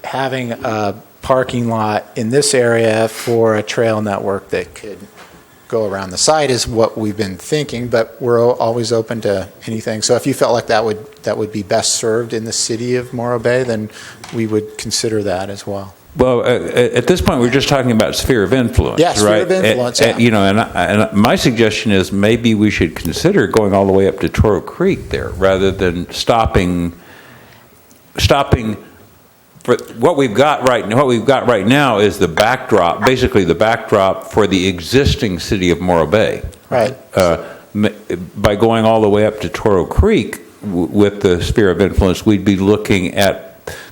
having a parking lot in this area for a trail network that could go around the site is what we've been thinking, but we're always open to anything. So if you felt like that would be best served in the city of Morro Bay, then we would consider that as well. Well, at this point, we're just talking about sphere of influence, Yeah, right? sphere of influence, yeah. You know, and my suggestion is maybe we should consider going all the way up to Toro Creek there, rather than stopping for what we've got right now. What we've got right now is the backdrop, basically the backdrop for the existing city of Morro Bay. Right. By going all the way up to Toro Creek with the sphere of influence, we'd be looking at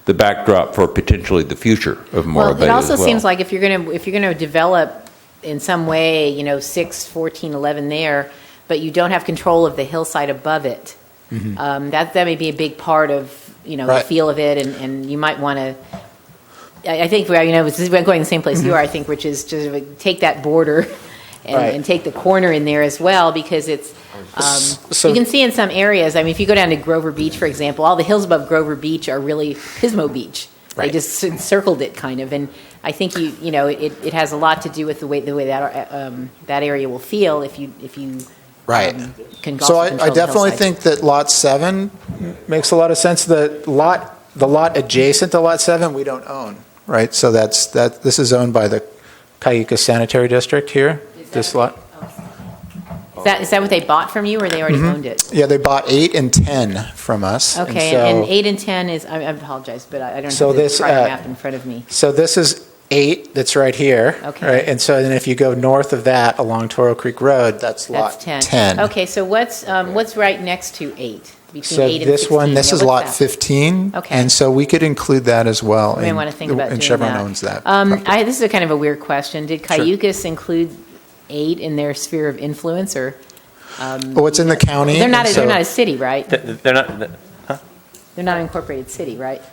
the backdrop for potentially the future of Morro Bay. It also as well. seems like if you're going to develop in some way, 6, 14, 11 there, but you don't have control of the hillside above it, that may be a big part of Right. the feel of it, and you might want to. I think we're going the same place you are. I think, which is just take that border and take the corner in there as well, because it's. You can see in some areas. I mean, if you go down to Grover Beach, for example, all the hills above Grover Beach are really Pismo Beach. Right. They just circled it kind of, and I think it has a lot to do with the way that area will feel if you Right. Can So also I control the definitely hillside. think that lot 7 makes a lot of sense. The lot adjacent to lot 7 we don't own, right? So this is owned by the Cayuga Sanitary District here, this lot. Is that what they bought from you, or they already owned it? Yeah, they bought 8 and 10 from us. Okay, and 8 and 10 is, I apologize, but I don't So have the this, prior map in front of me. So this is 8 that's right here. Okay. Right? And so then if you go north of that along Toro Creek Road, that's lot That's 10. Okay, so what's right next to 8? Between So 8 and this 16? one, this Yeah, is what's lot that? 15. Okay. And so we could include that as well. You may want to think about doing And Chevron that. owns that. This is a kind of a weird question. Did Sure. Cayugas include 8 in their sphere of influence, or? Well, it's in the county. They're not and so- a city, right? They're not, They're not an incorporated city, right?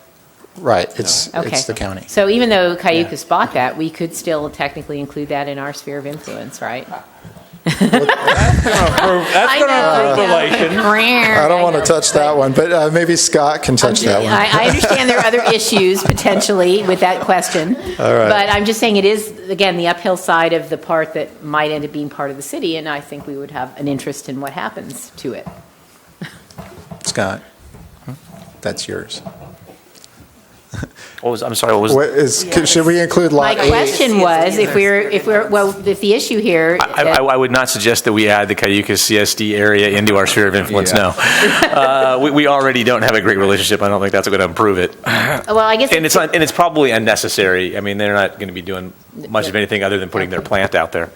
Right, it's Okay. the county. So even though Cayugas bought that, we could still technically include that in our sphere of influence, right? That's going to improve relations. I don't want to touch that one, but maybe Scott can touch that one. I understand there are other issues potentially with that question. All right. But I'm just saying it is, again, the uphill side of the part that might end up being part of the city, and I think we would have an interest in what happens to it. Scott, that's yours. I'm sorry, what was? Should we include lot My 8? question was, if the issue here. I would not suggest that we add the Cayucas CSD area into our sphere of influence, no. We already don't have a great relationship. I don't think that's going to improve it. Well, I guess. And it's probably unnecessary. I mean, they're not going to be doing much of anything other than putting their plant out there.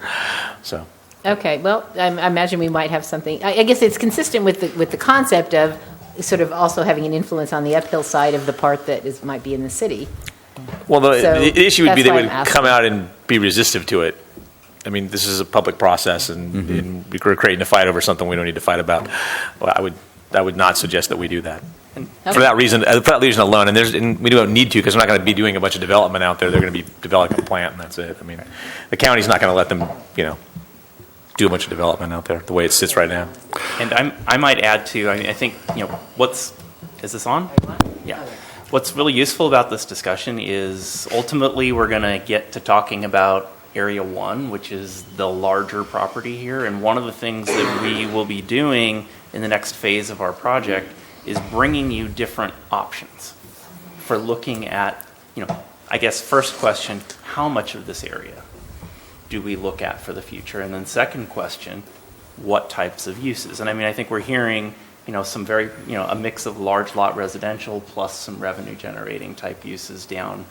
So. Okay, well, I imagine we might have something. I guess it's consistent with the concept of sort of also having an influence on the uphill side of the part that might be in the city. Well, the So issue would be that's they why would I'm asking. come out and be resistive to it. I mean, this is a public process, and we're creating a fight over something we don't need to fight about. Well, I would not suggest that we do that. And Okay. For that reason alone, and we don't need to, because we're not going to be doing a bunch of development out there. They're going to be developing a plant, and that's it. I mean, the county's not going to let them, do a bunch of development out there the way it sits right now. And I might add too, I think, is this on? Yeah. What's really useful about this discussion is ultimately we're going to get to talking about Area 1, which is the larger property here. And one of the things that we will be doing in the next phase of our project is bringing you different options for looking at, I guess first question, how much of this area do we look at for the future? And then second question, what types of uses? And I mean, I think we're hearing, some very, a mix of large lot residential plus some revenue generating type uses down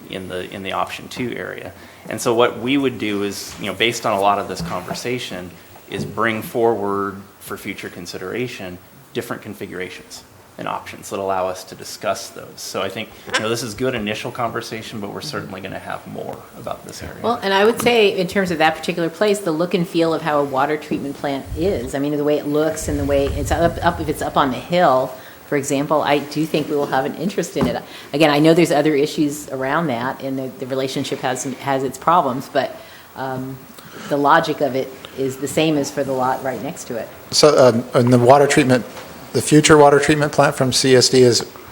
in the option 2 area. And so what we would do is, based on a lot of this conversation, is bring forward for future consideration different configurations and options that allow us to discuss those. So I think, this is good initial conversation, but we're certainly going to have more about this area. Well, and I would say in terms of that particular place, the look and feel of how a water treatment plant is, I mean, the way it looks and the way it's up if it's up on the hill, for example, I do think we will have an interest in it. Again, I know there's other issues around that, and the relationship has its problems, but the logic of it is the same as for the lot right next to it. So, and the future water treatment plant from CSD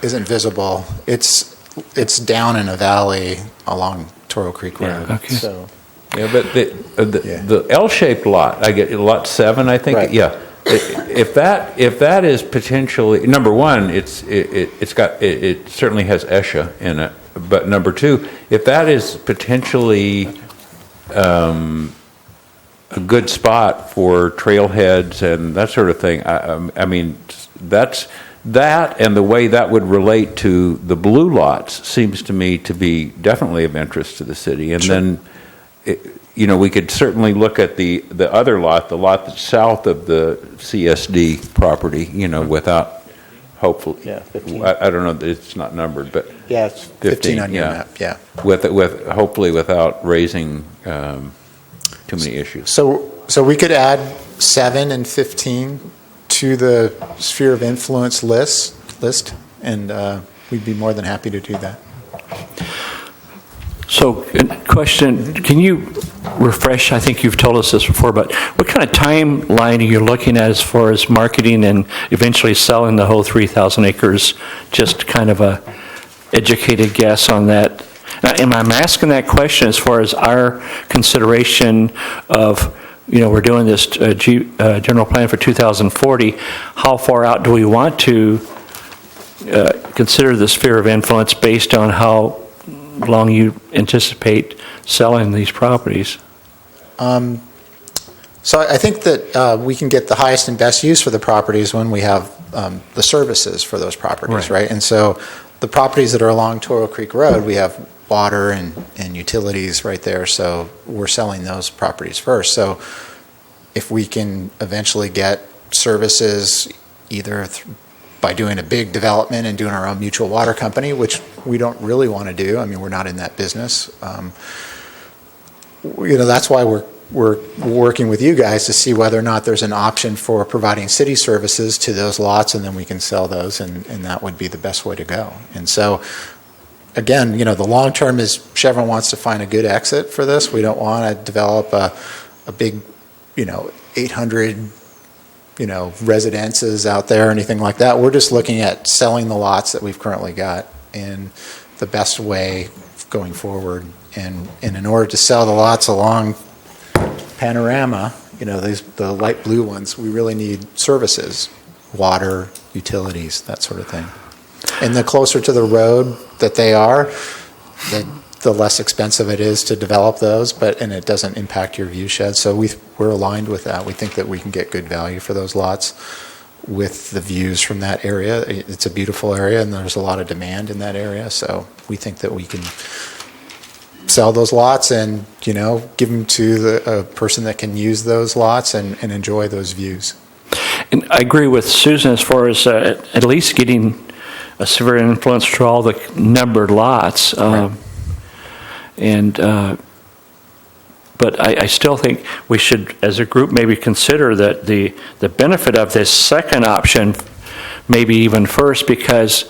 isn't visible. It's down in a valley along Toro Creek Road. Yeah, okay. So, Yeah, but the L-shaped lot, I get lot 7, I think. Right. Yeah. If that is potentially, number one, it certainly has ESHA in it. But number 2, if that is potentially a good spot for trailheads and that sort of thing, I mean, that and the way that would relate to the blue lots seems to me to be definitely of interest to the city. And then, we could certainly look at the other lot, the lot that's south of the CSD property, without, hopefully. Yeah, 15. I don't know, it's not numbered, but. yeah, it's 15 on your map, yeah. With hopefully without raising too many issues. So we could add 7 and 15 to the sphere of influence list, and we'd be more than happy to do that. So, question, can you refresh, I think you've told us this before, but what kind of timeline are you looking at as far as marketing and eventually selling the whole 3,000 acres? Just kind of a educated guess on that. And I'm asking that question as far as our consideration of, we're doing this general plan for 2040. How far out do we want to consider the sphere of influence based on how long you anticipate selling these properties? So I think that we can get the highest and best use for the properties when we have the services for those properties, right? And so the properties that are along Toro Creek Road, we have water and utilities right there, so we're selling those properties first. So if we can eventually get services either by doing a big development and doing our own mutual water company, which we don't really want to do. I mean, we're not in that business. That's why we're working with you guys to see whether or not there's an option for providing city services to those lots, and then we can sell those, and that would be the best way to go. And so, again, the long term is Chevron wants to find a good exit for this. We don't want to develop a big, 800 residences out there or anything like that. We're just looking at selling the lots that we've currently got in the best way going forward. And in order to sell the lots along Panorama, the light blue ones, we really need services, water, utilities, that sort of thing. And the closer to the road that they are, the less expensive it is to develop those, and it doesn't impact your view shed. So we're aligned with that. We think that we can get good value for those lots with the views from that area. It's a beautiful area, and there's a lot of demand in that area. So we think that we can sell those lots and, give them to a person that can use those lots and enjoy those views. And I agree with Susan as far as at least getting a severe influence to all the numbered lots. Right. But I still think we should, as a group, maybe consider that the benefit of this second option maybe even first, because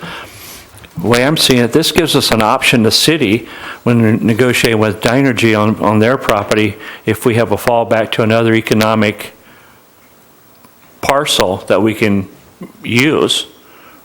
the way I'm seeing it, this gives us an option, the city, when we're negotiating with Dynergy on their property, if we have a fallback to another economic parcel that we can use,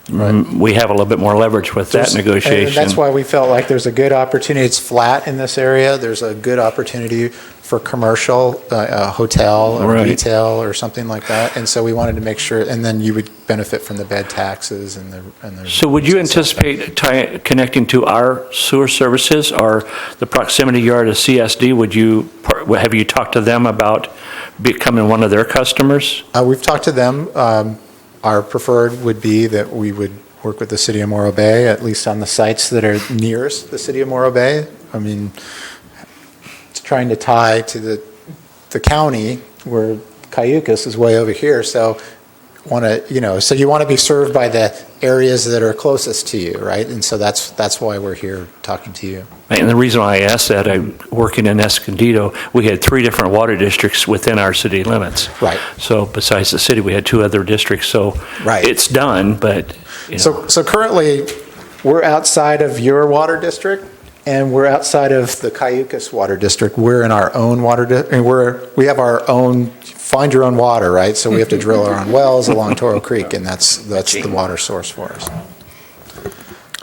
we have a little bit more leverage with that negotiation. And that's why we felt like there's a good opportunity. It's flat in this area. There's a good opportunity for commercial, a hotel or Right. retail or something like that. And so we wanted to make sure, and then you would benefit from the bed taxes and the. So would you anticipate connecting to our sewer services or the proximity yard of CSD? Have you talked to them about becoming one of their customers? We've talked to them. Our preferred would be that we would work with the city of Morro Bay, at least on the sites that are nearest the city of Morro Bay. I mean, it's trying to tie to the county where Cayucas is way over here. So so you want to be served by the areas that are closest to you, right? And so that's why we're here talking to you. And the reason why I asked that, I'm working in Escondido, we had 3 different water districts within our city limits. Right. So besides the city, we had 2 other districts. So Right. it's done, but, So currently, we're outside of your water district, and we're outside of the Cayucas Water District. We're in our own water, and we have our own, find your own water, right? So we have to drill our own wells along Toro Creek, and that's the water source for us.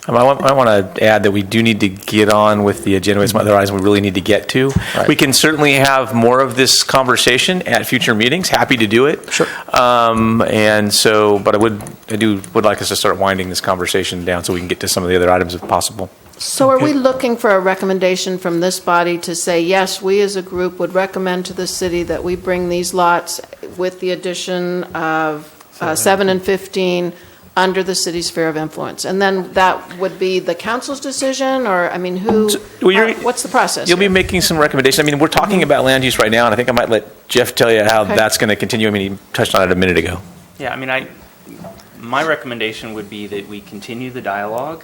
I want to add that we do need to get on with the agenda with some other items we really need to get to. Right. We can certainly have more of this conversation at future meetings. Happy to do it. Sure. And so, but I would like us to start winding this conversation down so we can get to some of the other items if possible. So are we looking for a recommendation from this body to say, yes, we as a group would recommend to the city that we bring these lots with the addition of 7 and 15 under the city's sphere of influence? And then that would be the council's decision, or, I mean, what's the process? You'll be here? making some recommendations. I mean, we're talking about land use right now, and I think I might let Jeff tell you how Okay. that's going to continue. I mean, he touched on it a minute ago. Yeah, I mean, my recommendation would be that we continue the dialogue,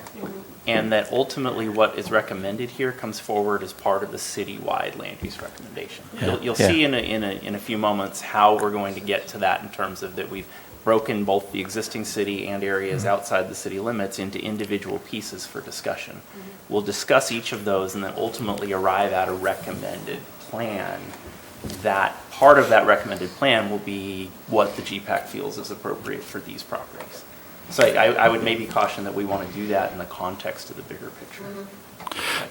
and that ultimately what is recommended here comes forward as part of the citywide land use recommendation. You'll see in a few moments how we're going to get to that in terms of that we've broken both the existing city and areas outside the city limits into individual pieces for discussion. We'll discuss each of those and then ultimately arrive at a recommended plan. That part of that recommended plan will be what the GPAC feels is appropriate for these properties. So I would maybe caution that we want to do that in the context of the bigger picture.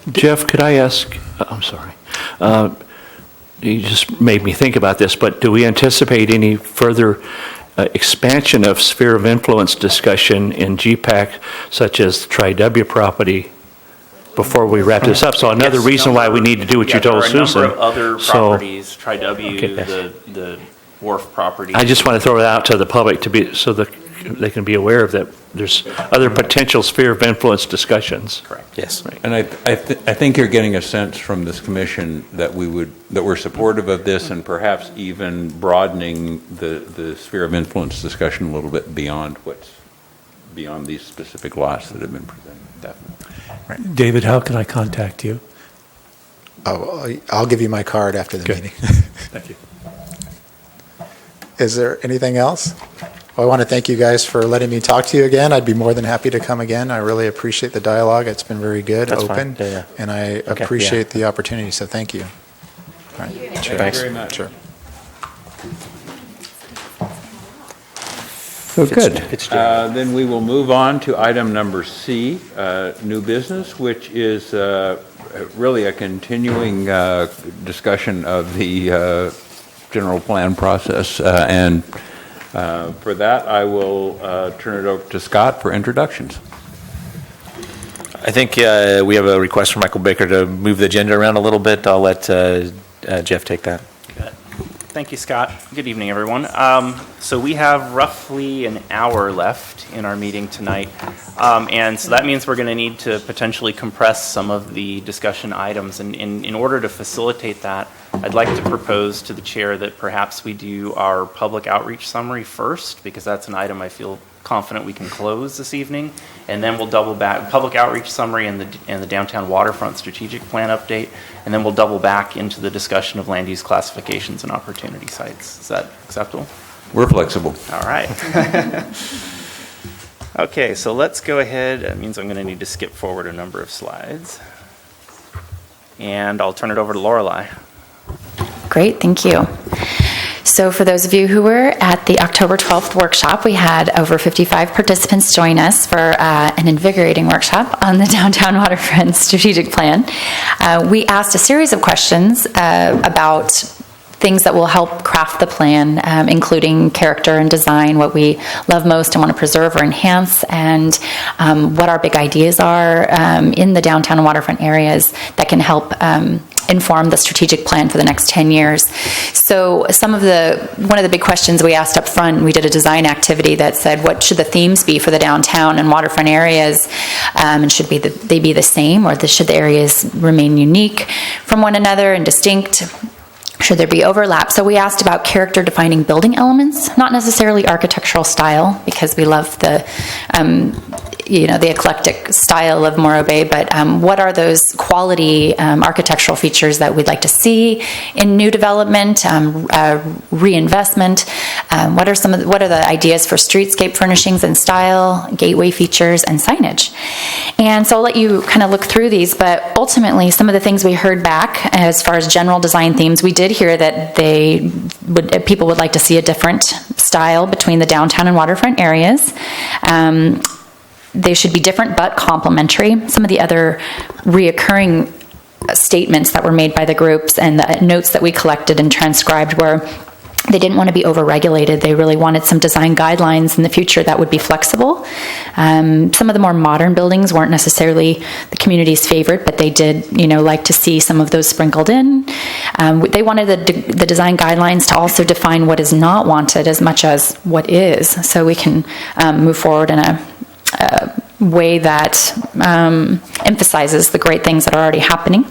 Jeff, could I ask, I'm sorry, you just made me think about this, but do we anticipate any further expansion of sphere of influence discussion in GPAC, such as the Tri-W property, before we wrap this up? So another reason why we need to do what you told Susan. There are a number of other properties, Tri-W, the Wharf property. I just want to throw it out to the public so that they can be aware of that there's other potential sphere of influence discussions. Correct. Yes. And I think you're getting a sense from this commission that we're supportive of this, and perhaps even broadening the sphere of influence discussion a little bit beyond these specific lots that have been presented. Definitely. David, how can I contact you? Oh, I'll give you my card after the meeting. Thank you. Is there anything else? Well, I want to thank you guys for letting me talk to you again. I'd be more than happy to come again. I really appreciate the dialogue. It's been very good, That's open, fine. Yeah. and I appreciate the opportunity, so thank you. All right. Sure. Thanks. Very much. Sure. So good. Then we will move on to item number C, new business, which is really a continuing discussion of the general plan process. And for that, I will turn it over to Scott for introductions. I think we have a request from Michael Baker to move the agenda around a little bit. I'll let Jeff take that. Thank you, Scott. Good evening, everyone. So we have roughly an hour left in our meeting tonight. And so that means we're going to need to potentially compress some of the discussion items. And in order to facilitate that, I'd like to propose to the chair that perhaps we do our public outreach summary first, because that's an item I feel confident we can close this evening. And then we'll double back, public outreach summary and the downtown waterfront strategic plan update. And then we'll double back into the discussion of land use classifications and opportunity sites. Is that acceptable? We're flexible. All right. Okay, so let's go ahead. That means I'm going to need to skip forward a number of slides. And I'll turn it over to Lorelei. Great, thank you. So So for those of you who were at the October 12th workshop, we had over 55 participants join us for an invigorating workshop on the Downtown Waterfront Strategic Plan. We asked a series of questions about things that will help craft the plan, including character and design, what we love most and want to preserve or enhance, and what our big ideas are in the downtown and waterfront areas that can help inform the strategic plan for the next 10 years. So one of the big questions we asked up front, we did a design activity that said, what should the themes be for the downtown and waterfront areas? And should they be the same, or should the areas remain unique from one another and distinct? Should there be overlap? So we asked about character-defining building elements, not necessarily architectural style, because we love the eclectic style of Morro Bay, but what are those quality architectural features that we'd like to see in new development, reinvestment? What are the ideas for streetscape furnishings and style, gateway features, and signage? And so I'll let you kind of look through these, but ultimately some of the things we heard back as far as general design themes, we did hear that people would like to see a different style between the downtown and waterfront areas. They should be different but complementary. Some of the other reoccurring statements that were made by the groups and the notes that we collected and transcribed were they didn't want to be over-regulated. They really wanted some design guidelines in the future that would be flexible. Some of the more modern buildings weren't necessarily the community's favorite, but they did, like to see some of those sprinkled in. They wanted the design guidelines to also define what is not wanted as much as what is, so we can move forward in a way that emphasizes the great things that are already happening.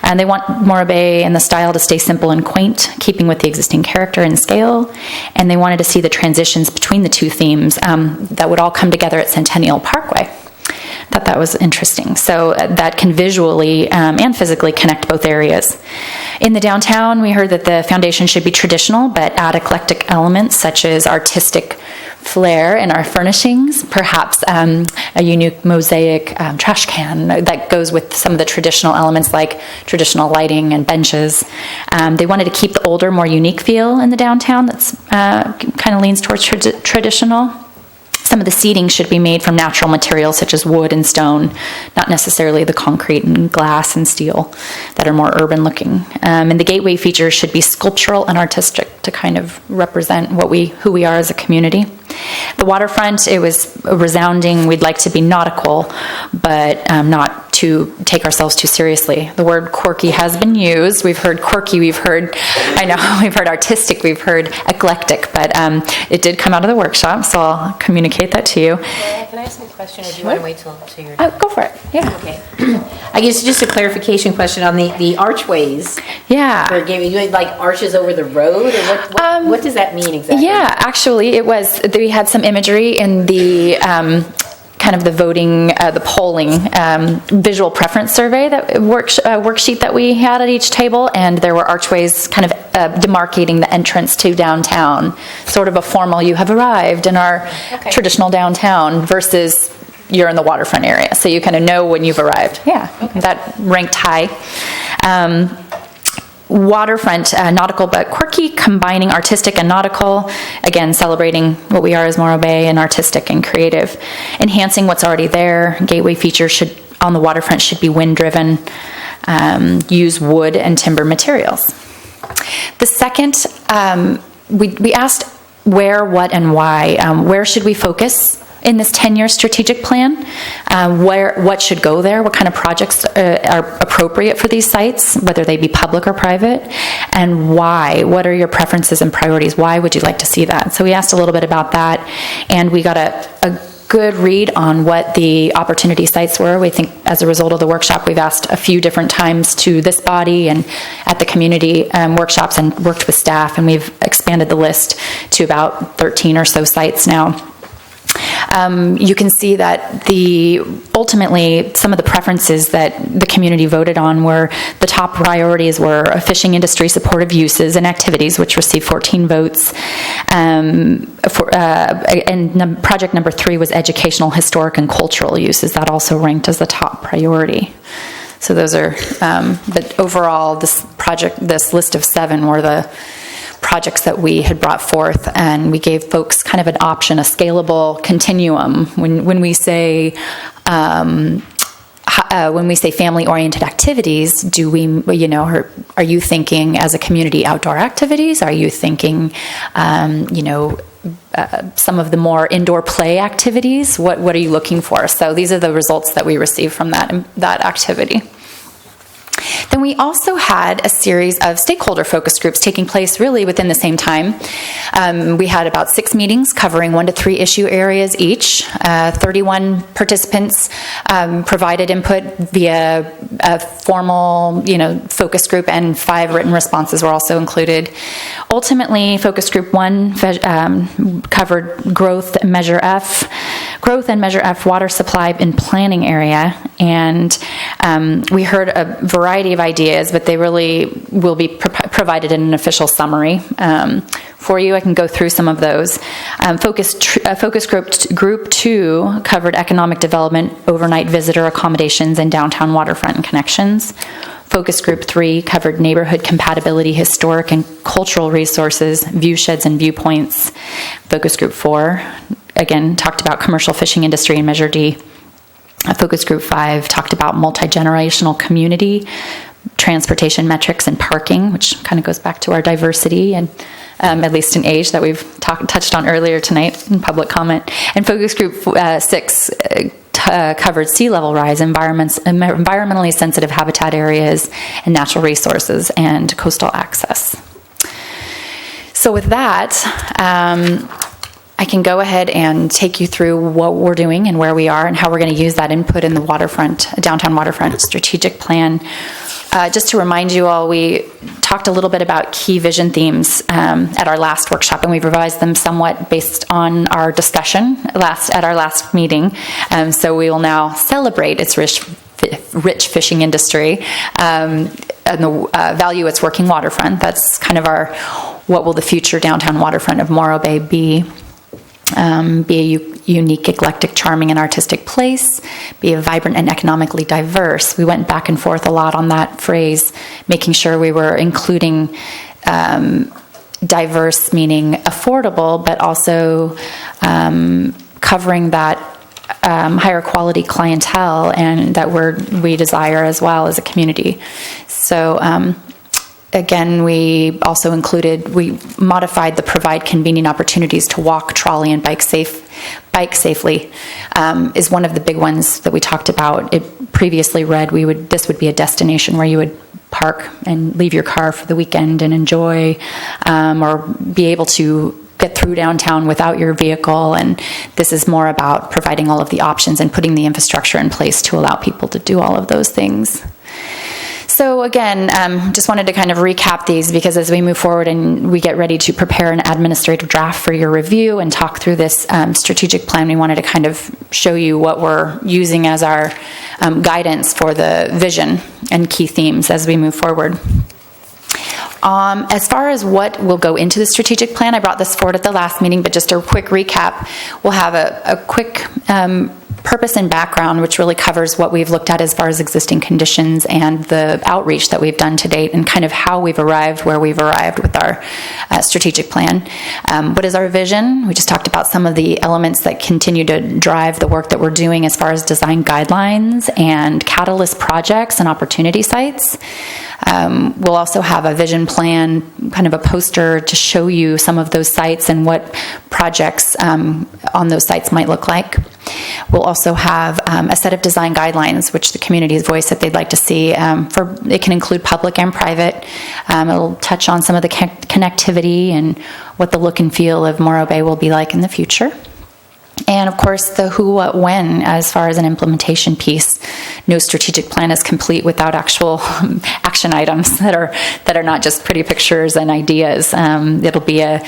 And they want Morro Bay and the style to stay simple and quaint, keeping with the existing character and scale. And they wanted to see the transitions between the two themes that would all come together at Centennial Parkway. I thought that was interesting. So that can visually and physically connect both areas. In the downtown, we heard that the foundation should be traditional, but add eclectic elements such as artistic flair in our furnishings, perhaps a unique mosaic trash can that goes with some of the traditional elements like traditional lighting and benches. They wanted to keep the older, more unique feel in the downtown that's kind of leans towards traditional. Some of the seating should be made from natural materials such as wood and stone, not necessarily the concrete and glass and steel that are more urban looking. And the gateway features should be sculptural and artistic to kind of represent who we are as a community. The waterfront, it was resounding, we'd like to be nautical, but not to take ourselves too seriously. The word quirky has been used. We've heard quirky, we've heard artistic, we've heard eclectic, but it did come out of the workshop, so I'll communicate that to you. Can I ask a question, or do you want to wait till you're Go for it, yeah. Okay. I guess just a clarification question on the archways. Yeah. For gaming, you like arches over the road, or what does that mean exactly? Yeah, actually, we had some imagery in the kind of the voting, the polling visual preference survey worksheet that we had at each table, and there were archways kind of demarcating the entrance to downtown, sort of a formal "you have arrived" in our traditional downtown versus you're in the waterfront area, so you kind of know when you've arrived. Yeah, that ranked high. Waterfront, nautical but quirky, combining artistic and nautical, again celebrating what we are as Morro Bay and artistic and creative, enhancing what's already there. Gateway features on the waterfront should be wind-driven, use wood and timber materials. The second, we asked where, what, and why. Where should we focus in this 10-year strategic plan? What should go there? What kind of projects are appropriate for these sites, whether they be public or private? And why? What are your preferences and priorities? Why would you like to see that? So we asked a little bit about that, and we got a good read on what the opportunity sites were. We think as a result of the workshop, we've asked a few different times to this body and at the community workshops and worked with staff, and we've expanded the list to about 13 or so sites now. You can see that ultimately some of the preferences that the community voted on were the top priorities were fishing industry supportive uses and activities, which received 14 votes. And project number 3 was educational, historic, and cultural uses. That also ranked as the top priority. So those are, but overall, this list of 7 were the projects that we had brought forth, and we gave folks kind of an option, a scalable continuum. When we say family-oriented activities, do we, are you thinking as a community outdoor activities? Are you thinking, some of the more indoor play activities? What are you looking for? So these are the results that we received from that activity. Then we also had a series of stakeholder focus groups taking place really within the same time. We had about 6 meetings covering 1 to 3 issue areas each. 31 participants provided input via a formal, focus group, and 5 written responses were also included. Ultimately, focus group 1 covered growth and Measure F water supply in planning area, and we heard a variety of ideas, but they really will be provided in an official summary for you. I can go through some of those. Focus group 2 covered economic development, overnight visitor accommodations, and downtown waterfront connections. Focus group 3 covered neighborhood compatibility, historic and cultural resources, view sheds and viewpoints. Focus group 4, again, talked about commercial fishing industry and Measure D. Focus group 5 talked about multi-generational community, transportation metrics, and parking, which kind of goes back to our diversity and at least in age that we've touched on earlier tonight in public comment. And focus group 6 covered sea level rise, environmentally sensitive habitat areas, and natural resources, and coastal access. So with that, I can go ahead and take you through what we're doing and where we are and how we're going to use that input in the downtown waterfront strategic plan. Just to remind you all, we talked a little bit about key vision themes at our last workshop, and we've revised them somewhat based on our discussion at our last meeting. So we will now celebrate its rich fishing industry and the value its working waterfront. That's kind of what will the future downtown waterfront of Morro Bay be? Be a unique, eclectic, charming, and artistic place, be a vibrant and economically diverse. We went back and forth a lot on that phrase, making sure we were including diverse, meaning affordable, but also covering that higher quality clientele and that we desire as well as a community. So again, we also modified the provide convenient opportunities to walk, trolley, and bike safely is one of the big ones that we talked about. It previously read this would be a destination where you would park and leave your car for the weekend and enjoy, or be able to get through downtown without your vehicle. And this is more about providing all of the options and putting the infrastructure in place to allow people to do all of those things. So again, just wanted to kind of recap these, because as we move forward and we get ready to prepare an administrative draft for your review and talk through this strategic plan, we wanted to kind of show you what we're using as our guidance for the vision and key themes as we move forward. As far as what will go into the strategic plan, I brought this forward at the last meeting, but just a quick recap. We'll have a quick purpose and background, which really covers what we've looked at as far as existing conditions and the outreach that we've done to date, and kind of how we've arrived where we've arrived with our strategic plan. What is our vision? We just talked about some of the elements that continue to drive the work that we're doing as far as design guidelines and catalyst projects and opportunity sites. We'll also have a vision plan, kind of a poster to show you some of those sites and what projects on those sites might look like. We'll also have a set of design guidelines, which the community has voiced that they'd like to see. It can include public and private. It'll touch on some of the connectivity and what the look and feel of Morro Bay will be like in the future. And of course, the who, what, when, as far as an implementation piece. No strategic plan is complete without actual action items that are not just pretty pictures and ideas. It'll be a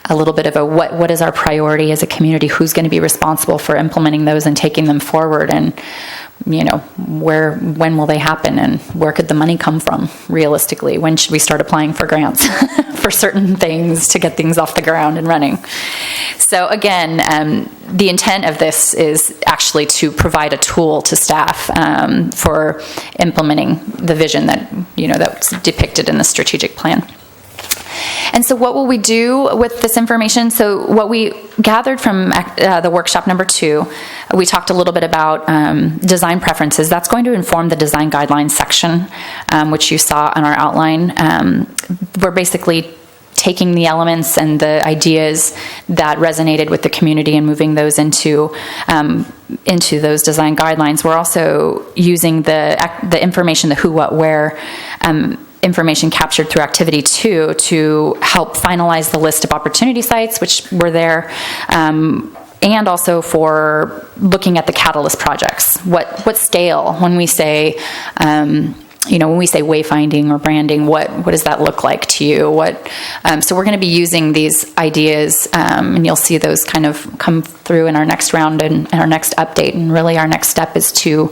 little bit of a what is our priority as a community? Who's going to be responsible for implementing those and taking them forward? And when will they happen, and where could the money come from realistically? When should we start applying for grants for certain things to get things off the ground and running? So again, the intent of this is actually to provide a tool to staff for implementing the vision that's depicted in the strategic plan. And so what will we do with this information? So what we gathered from the workshop number 2, we talked a little bit about design preferences. That's going to inform the design guidelines section, which you saw on our outline. We're basically taking the elements and the ideas that resonated with the community and moving those into those design guidelines. We're also using the information, the who, what, where information captured through Activity 2 to help finalize the list of opportunity sites, which were there, and also for looking at the catalyst projects. What scale, when we say when we say wayfinding or branding, what does that look like to you? So we're going to be using these ideas, and you'll see those kind of come through in our next round and our next update. And really, our next step is to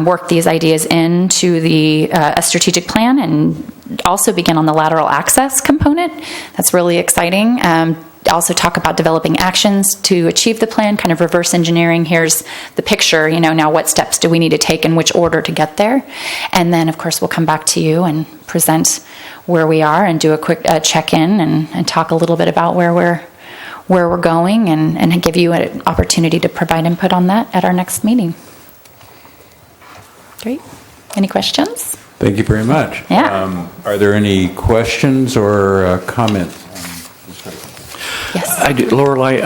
work these ideas into a strategic plan, and also begin on the lateral access component. That's really exciting. Also talk about developing actions to achieve the plan, kind of reverse engineering. Here's the picture, now what steps do we need to take in which order to get there? And then, of course, we'll come back to you and present where we are and do a quick check-in and talk a little bit about where we're going and give you an opportunity to provide input on that at our next meeting. Great. Any questions? Thank you very much. Yeah. Are there any questions or comments? Yes. I do, Lorelei.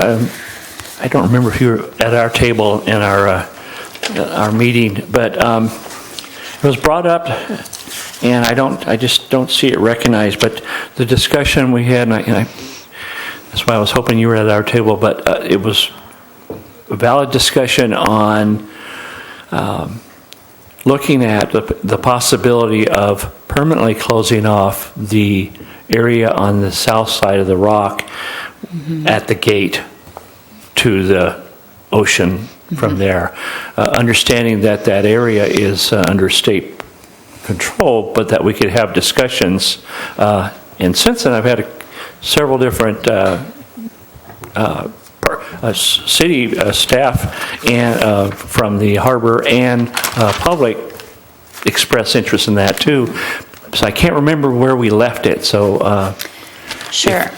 I don't remember if you were at our table in our meeting, but it was brought up, and I just don't see it recognized. But the discussion we had, and that's why I was hoping you were at our table. But it was a valid discussion on looking at the possibility of permanently closing off the area on the south side of the rock at the gate to the ocean from there. Understanding that area is under state control, but that we could have discussions. And since then, I've had several different city staff and from the harbor and public express interest in that too. So I can't remember where we left it. So Sure.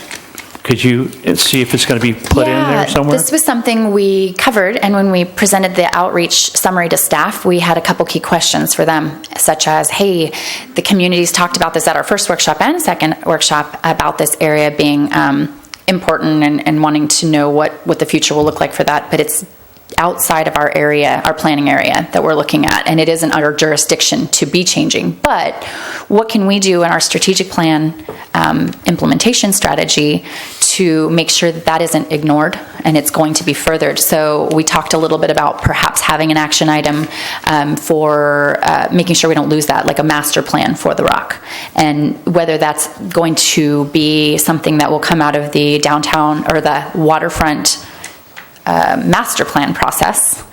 Could you see if it's going to be put in there somewhere? This was something we covered, and when we presented the outreach summary to staff, we had a couple key questions for them, such as, hey, the communities talked about this at our first workshop and second workshop about this area being important and wanting to know what the future will look like for that, but it's outside of our area, our planning area that we're looking at, and it isn't our jurisdiction to be changing. But what can we do in our strategic plan implementation strategy to make sure that isn't ignored and it's going to be furthered? So we talked a little bit about perhaps having an action item for making sure we don't lose that, like a master plan for the rock, and whether that's going to be something that will come out of the downtown or the waterfront master plan process,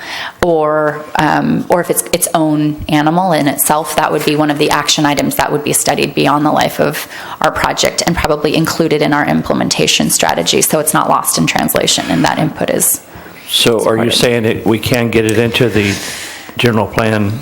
or if it's its own animal in itself, that would be one of the action items that would be studied beyond the life of our project and probably included in our implementation strategy, so it's not lost in translation and that input is. So are you saying that we can get it into the general plan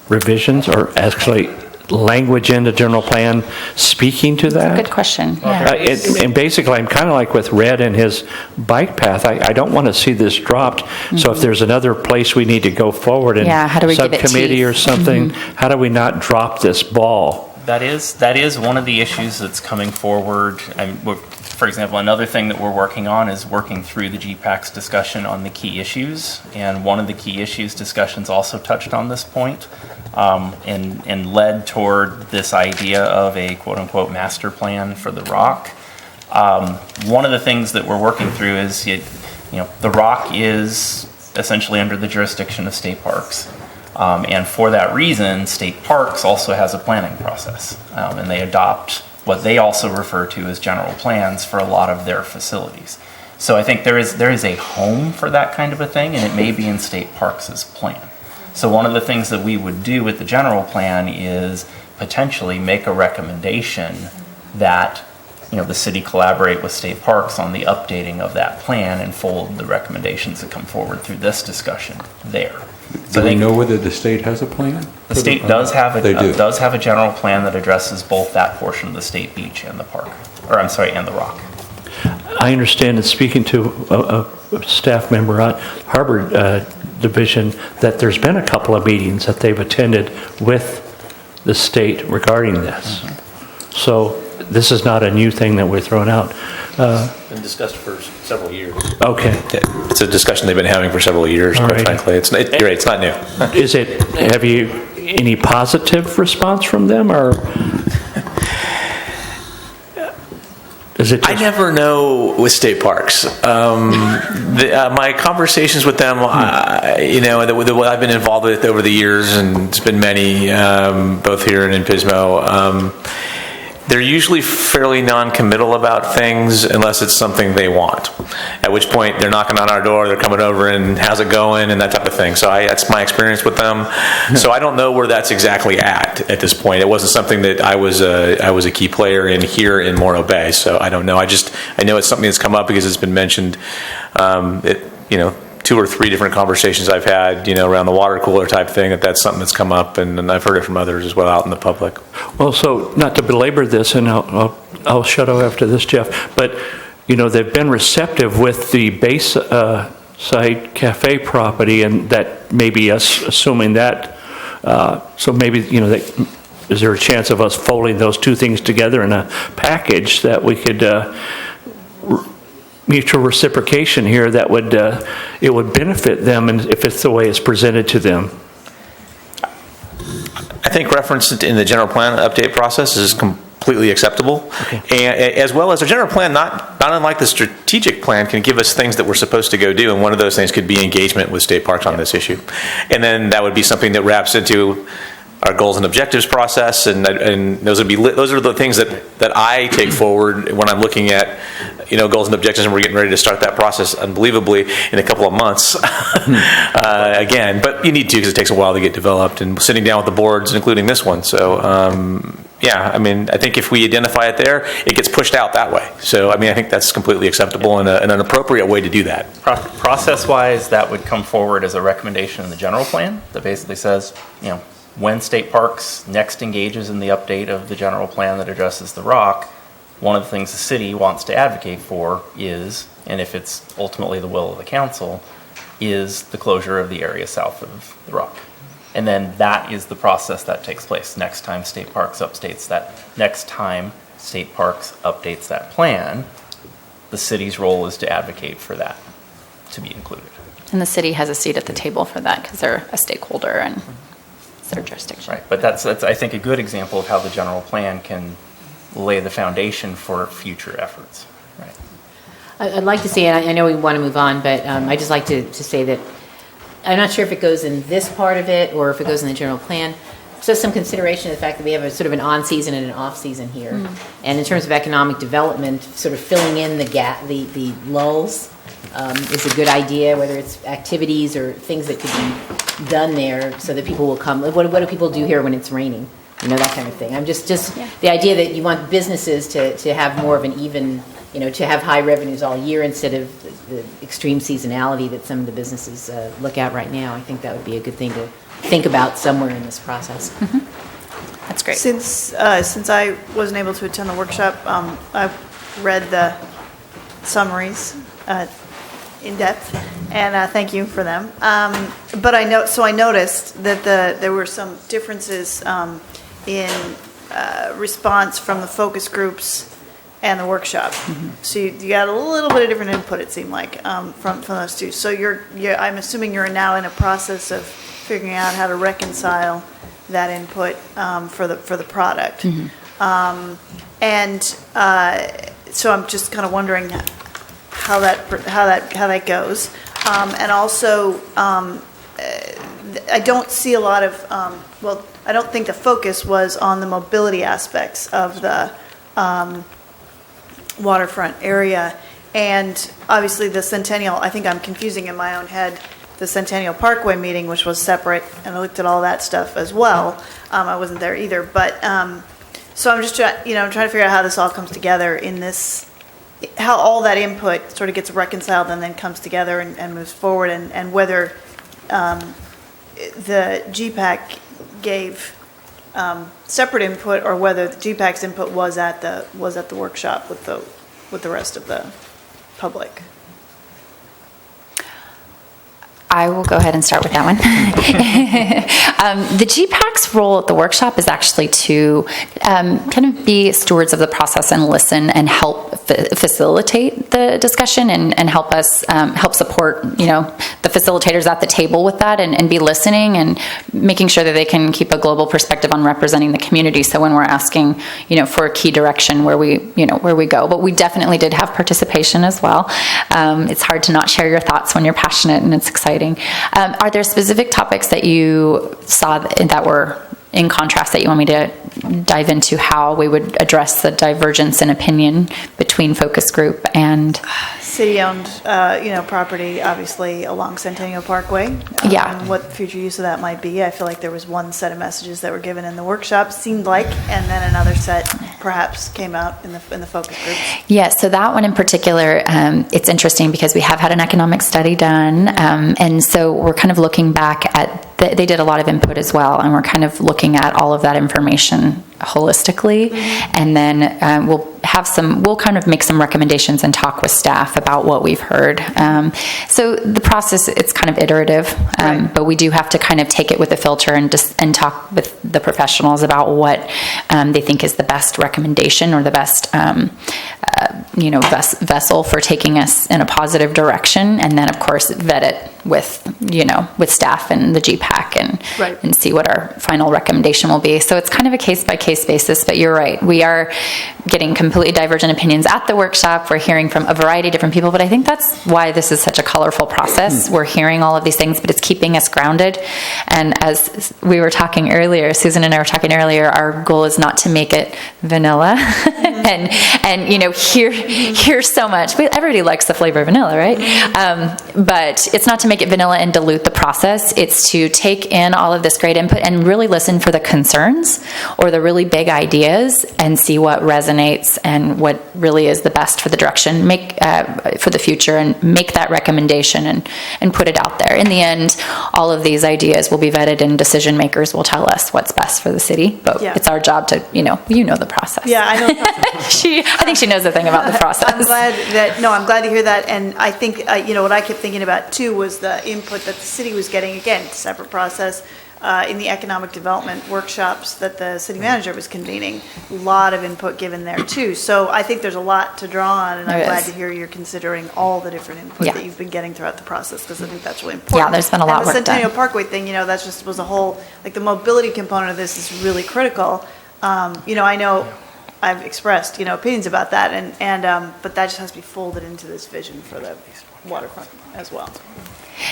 revisions, or actually language in the general plan speaking to that? Good question. Yeah. And basically, I'm kind of like with Red and his bike path. I don't want to see this dropped. So if there's another place we need to go forward in how do we give it subcommittee teeth? or something, how do we not drop this ball? That is one of the issues that's coming forward. For example, another thing that we're working on is working through the GPAC's discussion on the key issues, and one of the key issues discussions also touched on this point, and led toward this idea of a quote-unquote master plan for the rock. One of the things that we're working through is, the rock is essentially under the jurisdiction of state parks. And for that reason, state parks also has a planning process, and they adopt what they also refer to as general plans for a lot of their facilities. So I think there is a home for that kind of a thing, and it may be in state parks' plan. So one of the things that we would do with the general plan is potentially make a recommendation that the city collaborate with state parks on the updating of that plan and fold the recommendations that come forward through this discussion there. Do we know whether the state has a plan? The state does have They do. does have a general plan that addresses both that portion of the state beach and the park, or I'm sorry, and the rock. I understand in speaking to a staff member on Harbor Division that there's been a couple of meetings that they've attended with the state regarding this. So this is not a new thing that we're throwing out. Been discussed for several years. Okay. It's a discussion they've been having for several years, All quite right. frankly. You're right, it's not new. Have you any positive response from them, or is it I never know with state parks. My conversations with them, what I've been involved with over the years, and it's been many, both here and in Pismo, they're usually fairly non-committal about things unless it's something they want. At which point they're knocking on our door, they're coming over and how's it going and that type of thing. So that's my experience with them. So I don't know where that's exactly at this point. It wasn't something that I was a key player in here in Morro Bay. So I don't know. I know it's something that's come up because it's been mentioned. 2 or 3 different conversations I've had, around the water cooler type thing, that's something that's come up, and I've heard it from others as well out in the public. Well, so not to belabor this, and I'll shut up after this, Jeff, but, they've been receptive with the base side cafe property, and that maybe us assuming that, so maybe, is there a chance of us folding those two things together in a package that we could mutual reciprocation here that would it would benefit them, and if it's the way it's presented to them? I think reference in the general plan update process is completely acceptable. Okay. And as well as the general plan, not unlike the strategic plan, can give us things that we're supposed to go do, and one of those things could be engagement with state parks on this issue. And then that would be something that wraps into our goals and objectives process, and those are the things that I take forward when I'm looking at goals and objectives, and we're getting ready to start that process unbelievably in a couple of months again. But you need to, because it takes a while to get developed, and sitting down with the boards, including this one. So I think if we identify it there, it gets pushed out that way. So I think that's completely acceptable and an appropriate way to do that. Process-wise, that would come forward as a recommendation in the general plan that basically says, when State Parks next engages in the update of the general plan that addresses the rock, one of the things the city wants to advocate for is, and if it's ultimately the will of the council, is the closure of the area south of the rock. And then that is the process that takes place. Next time State Parks updates that plan, the city's role is to advocate for that to be included. And the city has a seat at the table for that because they're a stakeholder and it's their jurisdiction. Right, but that's I think a good example of how the general plan can lay the foundation for future efforts. Right. I'd like to say, and I know we want to move on, but I'd just like to say that I'm not sure if it goes in this part of it or if it goes in the general plan. Just some consideration of the fact that we have a sort of an on-season and an off-season here. Mm-hmm. And in terms of economic development, sort of filling in the gap, the lulls is a good idea, whether it's activities or things that could be done there so that people will come. What do people do here when it's raining? That kind of thing. I'm just the idea that you want businesses to have more of an even, to have high revenues all year instead of the extreme seasonality that some of the businesses look at right now. I think that would be a good thing to think about somewhere in this process. Mm-hmm. That's great. Since I wasn't able to attend the workshop, I read the summaries in depth, and thank you for them. But I noticed that there were some differences in response from the focus groups and the workshop. Mm-hmm. So you got a little bit of different input, it seemed like, from those two. So I'm assuming you're now in a process of figuring out how to reconcile that input for the product. Mm-hmm. So I'm just kind of wondering how that goes. And also, I don't see a lot of I don't think the focus was on the mobility aspects of the waterfront area. And obviously the Centennial, I think I'm confusing in my own head the Centennial Parkway meeting, which was separate, and I looked at all that stuff as well. I wasn't there either. But so I'm just trying to figure out how this all comes together in this, how all that input sort of gets reconciled and then comes together and moves forward, and whether the GPAC gave separate input, or whether the GPAC's input was at the workshop with the rest of the public. I will go ahead and start with that one. The GPAC's role at the workshop is actually to kind of be stewards of the process and listen and help facilitate the discussion and help us help support, the facilitators at the table with that and be listening and making sure that they can keep a global perspective on representing the community. So when we're asking, for a key direction where we go, but we definitely did have participation as well. It's hard to not share your thoughts when you're passionate and it's exciting. Are there specific topics that you saw that were in contrast that you want me to dive into how we would address the divergence in opinion between focus group and city-owned, property, obviously along Centennial Parkway? Yeah. And what future use of that might be. I feel like there was one set of messages that were given in the workshop, seemed like, and then another set perhaps came out in the focus group. Yeah, so that one in particular, it's interesting because we have had an economic study done, and so we're kind of looking back at, they did a lot of input as well, and we're kind of looking at all of that information holistically, and then we'll kind of make some recommendations and talk with staff about what we've heard. So the process, it's kind of iterative, but we do have to kind of take it with a filter and talk with the professionals about what they think is the best recommendation or the best vessel for taking us in a positive direction, and then of course vet it with staff and the GPAC and see what our final recommendation will be. So it's kind of a case-by-case basis, but you're right. We are getting completely divergent opinions at the workshop. We're hearing from a variety of different people, but I think that's why this is such a colorful process. We're hearing all of these things, but it's keeping us grounded. And as we were talking earlier, Susan and I were talking earlier, our goal is not to make it vanilla and hear so much. Everybody likes the flavor of vanilla, right? But it's not to make it vanilla and dilute the process. It's to take in all of this great input and really listen for the concerns or the really big ideas and see what resonates and what really is the best for the direction, for the future, and make that recommendation and put it out there. In the end, all of these ideas will be vetted and decision makers will tell us what's best for the city, but it's our job to, you know the process. Yeah, I know the process. I think she knows the thing about the process. I'm glad to hear that, and I think, what I kept thinking about too was the input that the city was getting, again, separate process, in the economic development workshops that the city manager was convening. A lot of input given there too. So I think there's a lot to draw on, and I'm glad to hear you're considering all the different input that you've been getting throughout the process, because I think that's really important. Yeah, there's been a lot of work done. And the Centennial Parkway thing, that just was a whole, the mobility component of this is really critical. I know I've expressed, opinions about that, and but that just has to be folded into this vision for the waterfront as well.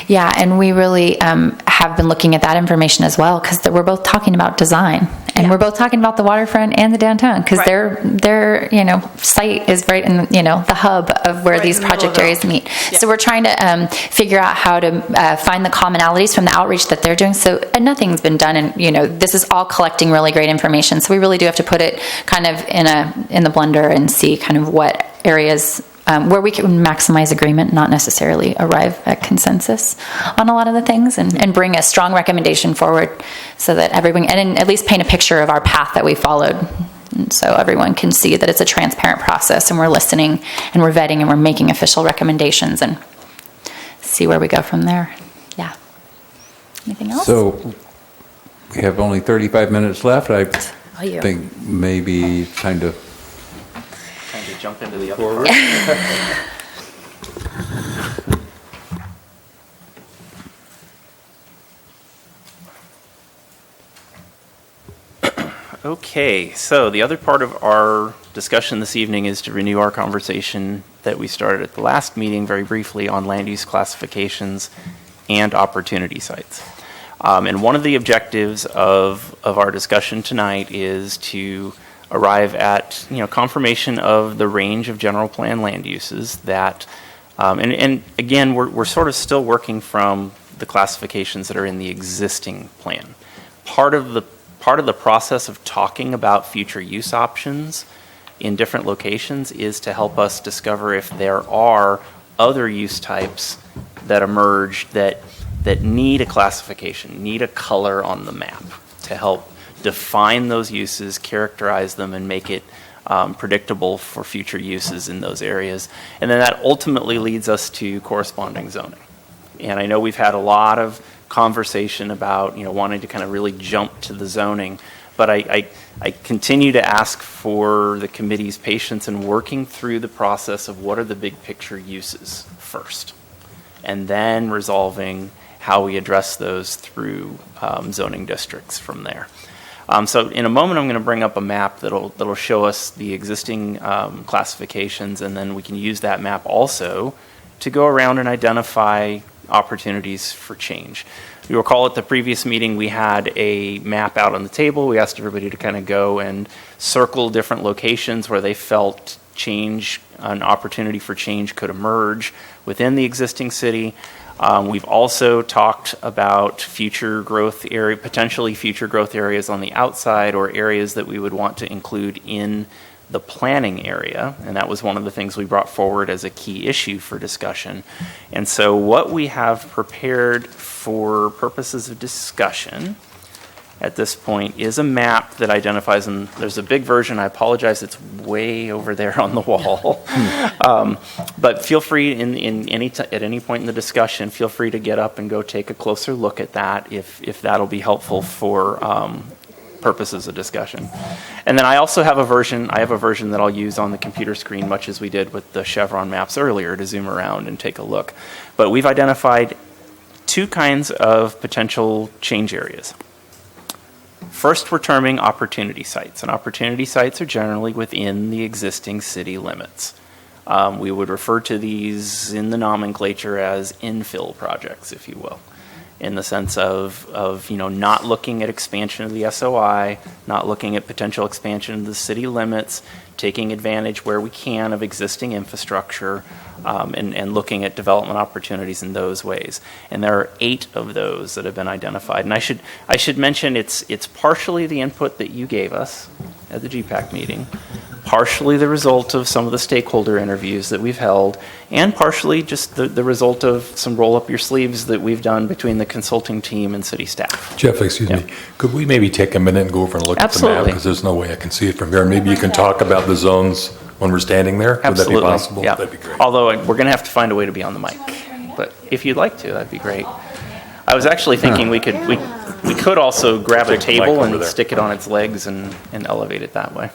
Yeah, and we really have been looking at that information as well, because we're both talking about design, and we're both talking about the waterfront and the downtown, because their site is right in the hub of where these project areas meet. Yeah. So we're trying to figure out how to find the commonalities from the outreach that they're doing. So nothing's been done, and this is all collecting really great information. So we really do have to put it kind of in the blender and see kind of what areas where we can maximize agreement, not necessarily arrive at consensus on a lot of the things, and bring a strong recommendation forward so that everyone, and at least paint a picture of our path that we followed, and so everyone can see that it's a transparent process, and we're listening, and we're vetting, and we're making official recommendations, and see where we go from there. Yeah. Anything else? So we have only 35 minutes left. I think maybe it's time to jump into the other part. Okay, so the other part of our discussion this evening is to renew our conversation that we started at the last meeting very briefly on land use classifications and opportunity sites. And one of the objectives of our discussion tonight is to arrive at confirmation of the range of general plan land uses that, and again we're sort of still working from the classifications that are in the existing plan. Part of the process of talking about future use options in different locations is to help us discover if there are other use types that emerge that that need a classification, need a color on the map to help define those uses, characterize them, and make it predictable for future uses in those areas. And then that ultimately leads us to corresponding zoning. And I know we've had a lot of conversation about, wanting to kind of really jump to the zoning, but I continue to ask for the committee's patience in working through the process of what are the big picture uses first, and then resolving how we address those through zoning districts from there. So in a moment, I'm going to bring up a map that'll show us the existing classifications, and then we can use that map also to go around and identify opportunities for change. You recall at the previous meeting, we had a map out on the table. We asked everybody to kind of go and circle different locations where they felt change, an opportunity for change could emerge within the existing city. We've also talked about future growth area, potentially future growth areas on the outside, or areas that we would want to include in the planning area, and that was one of the things we brought forward as a key issue for discussion. And so what we have prepared for purposes of discussion at this point is a map that identifies, and there's a big version, I apologize, it's way over there on the wall. But feel free at any point in the discussion, feel free to get up and go take a closer look at that if that'll be helpful for purposes of discussion. And then I also have a version that I'll use on the computer screen, much as we did with the Chevron maps earlier, to zoom around and take a look. But we've identified two kinds of potential change areas. First, we're terming opportunity sites, and opportunity sites are generally within the existing city limits. We would refer to these in the nomenclature as infill projects, if you will, in the sense of not looking at expansion of the SOI, not looking at potential expansion of the city limits, taking advantage where we can of existing infrastructure, and looking at development opportunities in those ways. And there are 8 of those that have been identified. And I should mention it's partially the input that you gave us at the GPAC meeting, partially the result of some of the stakeholder interviews that we've held, and partially just the result of some roll up your sleeves that we've done between the consulting team and city staff. Jeff, excuse me, could we maybe take a minute and go over and look at the map? Because there's no way I can see it from here. Maybe you can talk about the zones when we're standing there. Absolutely. Would that be possible? Yeah. That'd be great. Although we're going to have to find a way to be on the mic. But if you'd like to, that'd be great. I was actually thinking we could also grab a table and stick it on its legs and elevate it that way.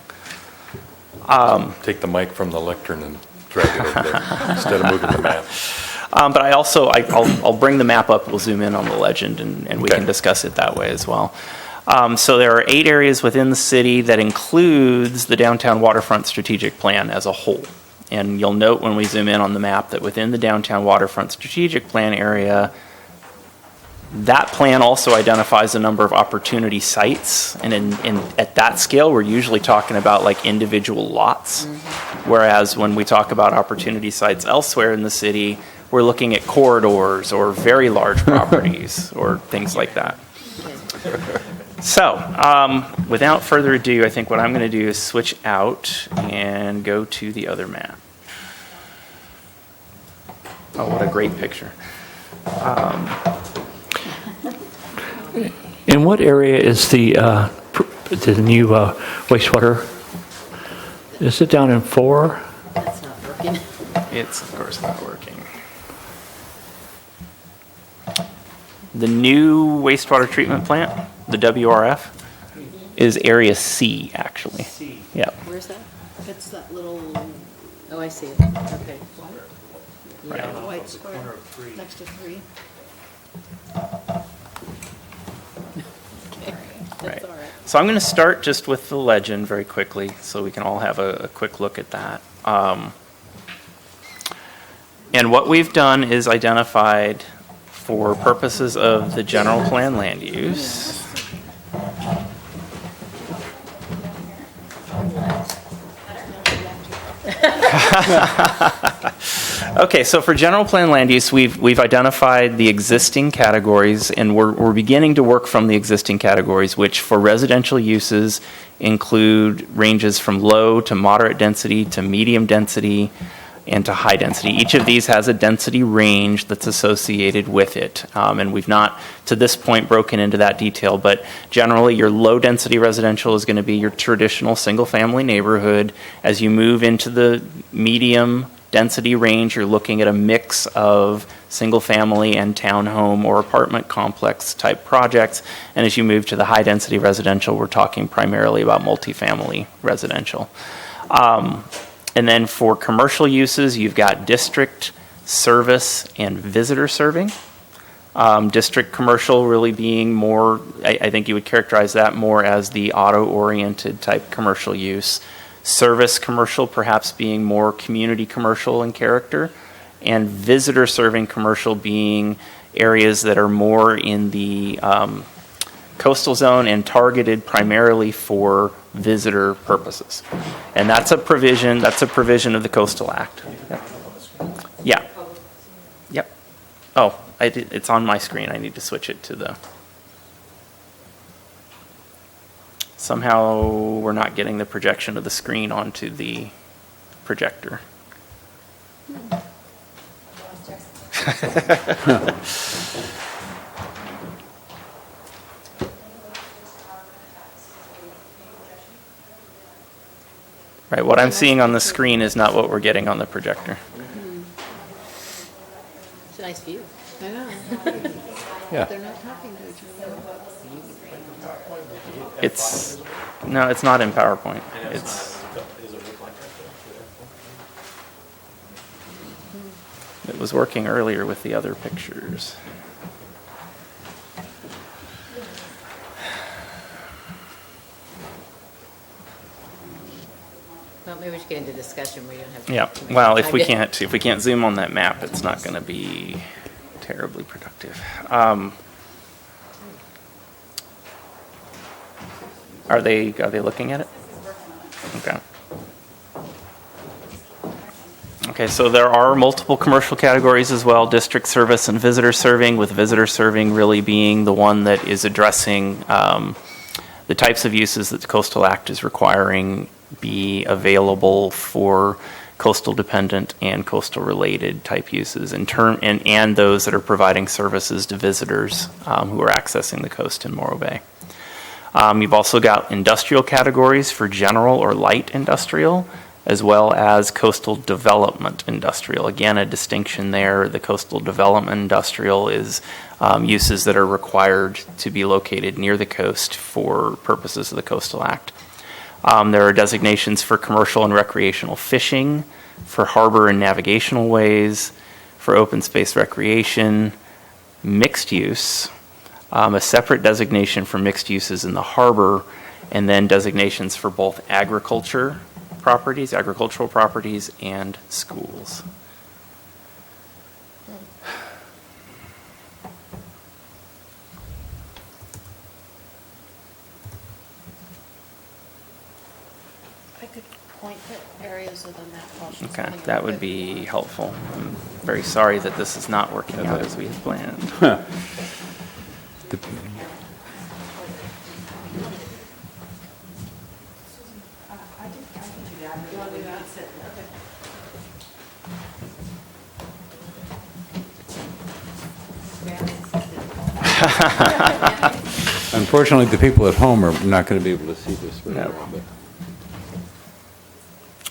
Take the mic from the lectern and drag it over there instead of moving the map. But I'll bring the map up. We'll zoom in on the legend, and we can discuss it that way as well. So there are 8 areas within the city that includes the downtown waterfront strategic plan as a whole. And you'll note when we zoom in on the map that within the downtown waterfront strategic plan area, that plan also identifies a number of opportunity sites, and at that scale, we're usually talking about like individual lots, whereas when we talk about opportunity sites elsewhere in the city, we're looking at corridors or very large properties or things like that. So, without further ado, I think what I'm going to do is switch out and go to the other map. Oh, what a great picture. In what area is the new wastewater? Is it down in 4? That's not working. It's, of course, not working. The new wastewater treatment plant, the WRF, is Area C, actually. C. Yeah. Where's that? It's that little, oh, I see it. Okay. Right. Yeah, the white square next to 3. Right. So I'm going to start just with the legend very quickly so we can all have a quick look at that. And what we've done is identified, for purposes of the general plan land use, okay, so for general plan land use, we've identified the existing categories, and we're beginning to work from the existing categories, which for residential uses include ranges from low to moderate density to medium density, and to high density. Each of these has a density range that's associated with it. And we've not, to this point, broken into that detail, but generally your low density residential is going to be your traditional single family neighborhood. As you move into the medium density range, you're looking at a mix of single family and townhome or apartment complex type projects. And as you move to the high density residential, we're talking primarily about multifamily residential. And then for commercial uses, you've got district, service, and visitor serving. District commercial really being more, I think you would characterize that more as the auto-oriented type commercial use. Service commercial perhaps being more community commercial in character, and visitor serving commercial being areas that are more in the coastal zone and targeted primarily for visitor purposes. And that's a provision of the Coastal Act. Yeah. Yep. Oh, it's on my screen. I need to switch it to the... Somehow we're not getting the projection of the screen onto the projector. Right, what I'm seeing on the screen is not what we're getting on the projector. It's a nice view. I know. Yeah. They're not talking to each other. No, it's not in PowerPoint. It was working earlier with the other pictures. Well, maybe we should get into discussion where you don't have. Yeah, well, if we can't zoom on that map, it's not going to be terribly productive. Are they looking at it? Okay. Okay, so there are multiple commercial categories as well, district service and visitor serving, with visitor serving really being the one that is addressing the types of uses that the Coastal Act is requiring be available for coastal dependent and coastal related type uses and those that are providing services to visitors who are accessing the coast in Morro Bay. You've also got industrial categories for general or light industrial, as well as coastal development industrial. Again, a distinction there. The coastal development industrial is uses that are required to be located near the coast for purposes of the Coastal Act. There are designations for commercial and recreational fishing, for harbor and navigational ways, for open space recreation, mixed use, a separate designation for mixed uses in the harbor, and then designations for both agricultural properties, and schools. I could point to areas of the map. Okay, that would be helpful. I'm very sorry that this is not working out as we had planned. Unfortunately, the people at home are not going to be able to see this very well. But.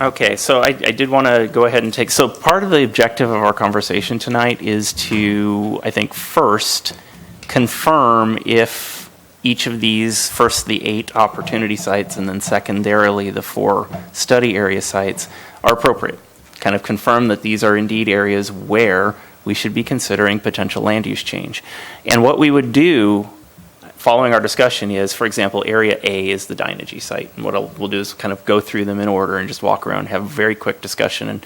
Okay, so I did want to go ahead and so part of the objective of our conversation tonight is to, I think, first confirm if each of these, first the 8 opportunity sites and then secondarily the 4 study area sites are appropriate. Kind of confirm that these are indeed areas where we should be considering potential land use change. And what we would do following our discussion is, for example, Area A is the Dynegy site. And what we'll do is kind of go through them in order and just walk around, have a very quick discussion. And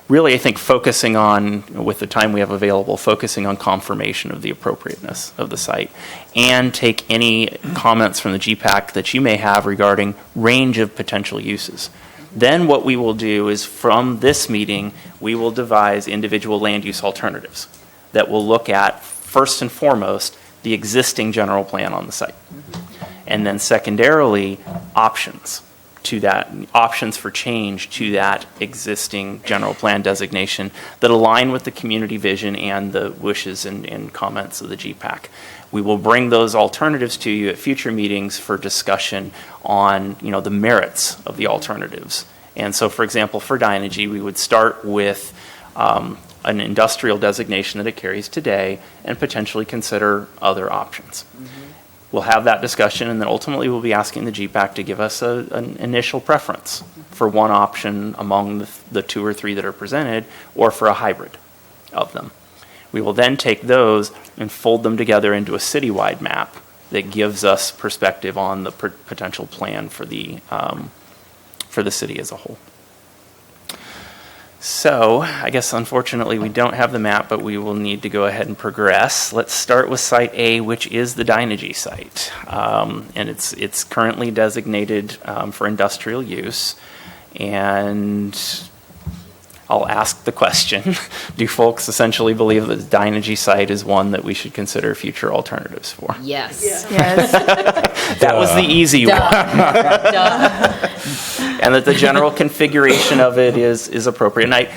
really, I think focusing on, with the time we have available, focusing on confirmation of the appropriateness of the site. And take any comments from the GPAC that you may have regarding range of potential uses. Then what we will do is, from this meeting, we will devise individual land use alternatives that will look at, first and foremost, the existing general plan on the site. And then secondarily, options. to that, options for change to that existing general plan designation that align with the community vision and the wishes and comments of the GPAC. We will bring those alternatives to you at future meetings for discussion on, the merits of the alternatives. And so, for example, for Dynegy, we would start with an industrial designation that it carries today and potentially consider other options. We'll have that discussion, and then ultimately we'll be asking the GPAC to give us an initial preference for one option among the 2 or 3 that are presented, or for a hybrid of them. We will then take those and fold them together into a citywide map that gives us perspective on the potential plan for the city as a whole. So, I guess unfortunately we don't have the map, but we will need to go ahead and progress. Let's start with Site A, which is the Dynegy site. And it's currently designated for industrial use. And I'll ask the question, do folks essentially believe that the Dynegy site is one that we should consider future alternatives for? Yes. Yes. That was the easy one. And that the general configuration of it is appropriate. And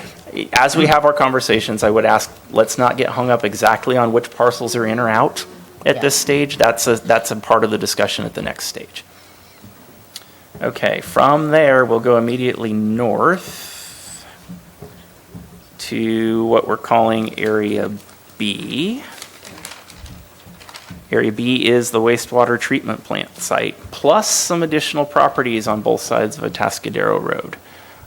as we have our conversations, I would ask, let's not get hung up exactly on which parcels are in or out at this stage. That's a part of the discussion at the next stage. Okay, from there, we'll go immediately north to what we're calling Area B. Area B is the wastewater treatment plant site, plus some additional properties on both sides of Atascadero Road.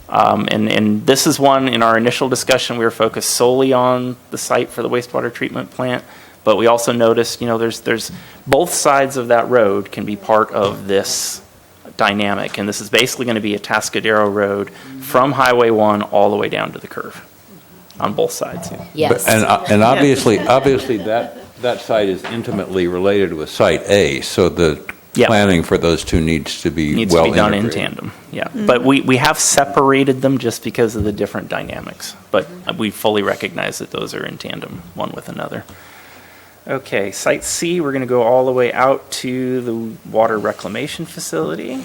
And this is one, in our initial discussion, we were focused solely on the site for the wastewater treatment plant, but we also noticed, there's both sides of that road can be part of this dynamic, and this is basically going to be Atascadero Road from Highway 1 all the way down to the curve on both sides. Yes. And obviously that site is intimately related with Site A, so the planning for those two needs to be well integrated. Done in tandem, yeah. But we have separated them just because of the different dynamics, but we fully recognize that those are in tandem one with another. Okay, Site C, we're going to go all the way out to the water reclamation facility.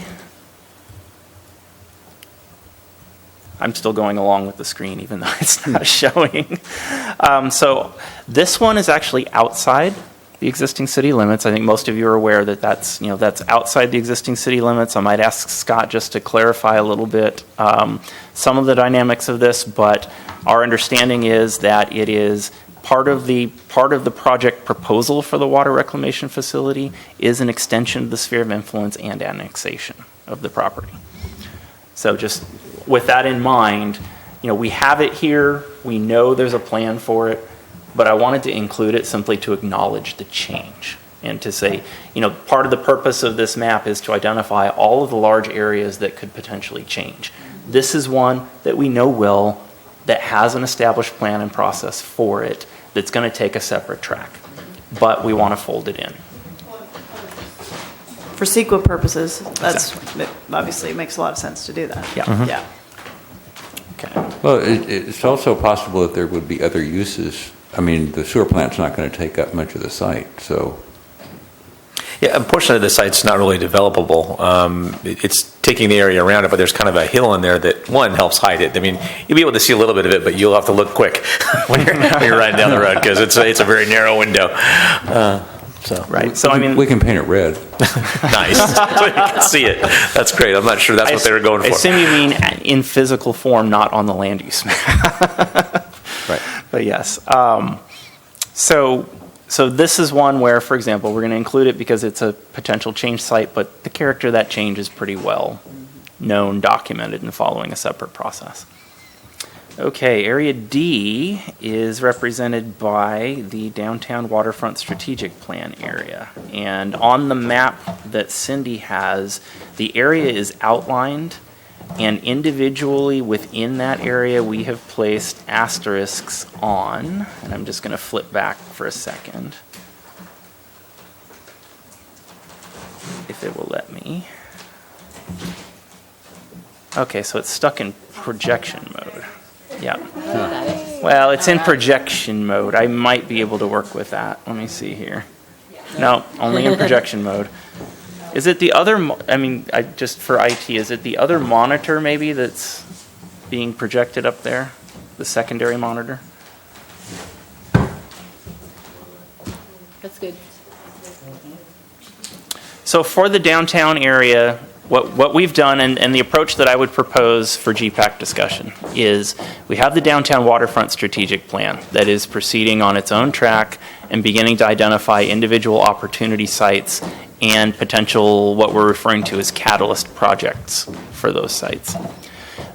I'm still going along with the screen even though it's not showing. So this one is actually outside the existing city limits. I think most of you are aware that that's outside the existing city limits. I might ask Scott just to clarify a little bit some of the dynamics of this, but our understanding is that it is part of the project proposal for the water reclamation facility is an extension of the sphere of influence and annexation of the property. So just with that in mind, we have it here, we know there's a plan for it, but I wanted to include it simply to acknowledge the change and to say, part of the purpose of this map is to identify all of the large areas that could potentially change. This is one that we know that has an established plan and process for it that's going to take a separate track, but we want to fold it in. For CEQA purposes, obviously it makes a lot of sense to do that. Yeah. Mm-hmm. Yeah. Okay. Well, it's also possible that there would be other uses. I mean, the sewer plant's not going to take up much of the site, so. Yeah, a portion of the site's not really developable. It's taking the area around it, but there's kind of a hill in there that, one, helps hide it. I mean, you'll be able to see a little bit of it, but you'll have to look quick when you're riding down the road because it's a very narrow window. Right. So, we can paint it red. Nice. So you can see it. That's great. I'm not sure that's what they were going for. I assume you mean in physical form, not on the land use map. Right. But yes. So this is one where, for example, we're going to include it because it's a potential change site, but the character of that change is pretty well known, documented, and following a separate process. Okay, Area D is represented by the Downtown Waterfront Strategic Plan area. And on the map that Cindy has, the area is outlined, and individually within that area we have placed asterisks on, and I'm just going to flip back for a second, if it will let me. Okay, so it's stuck in projection mode. Yeah. Well, it's in projection mode. I might be able to work with that. Let me see here. No, only in projection mode. Is it the other, just for IT, is it the other monitor maybe that's being projected up there? The secondary monitor? That's good. So for the downtown area, what we've done and the approach that I would propose for GPAC discussion is we have the downtown waterfront strategic plan that is proceeding on its own track and beginning to identify individual opportunity sites and potential what we're referring to as catalyst projects for those sites.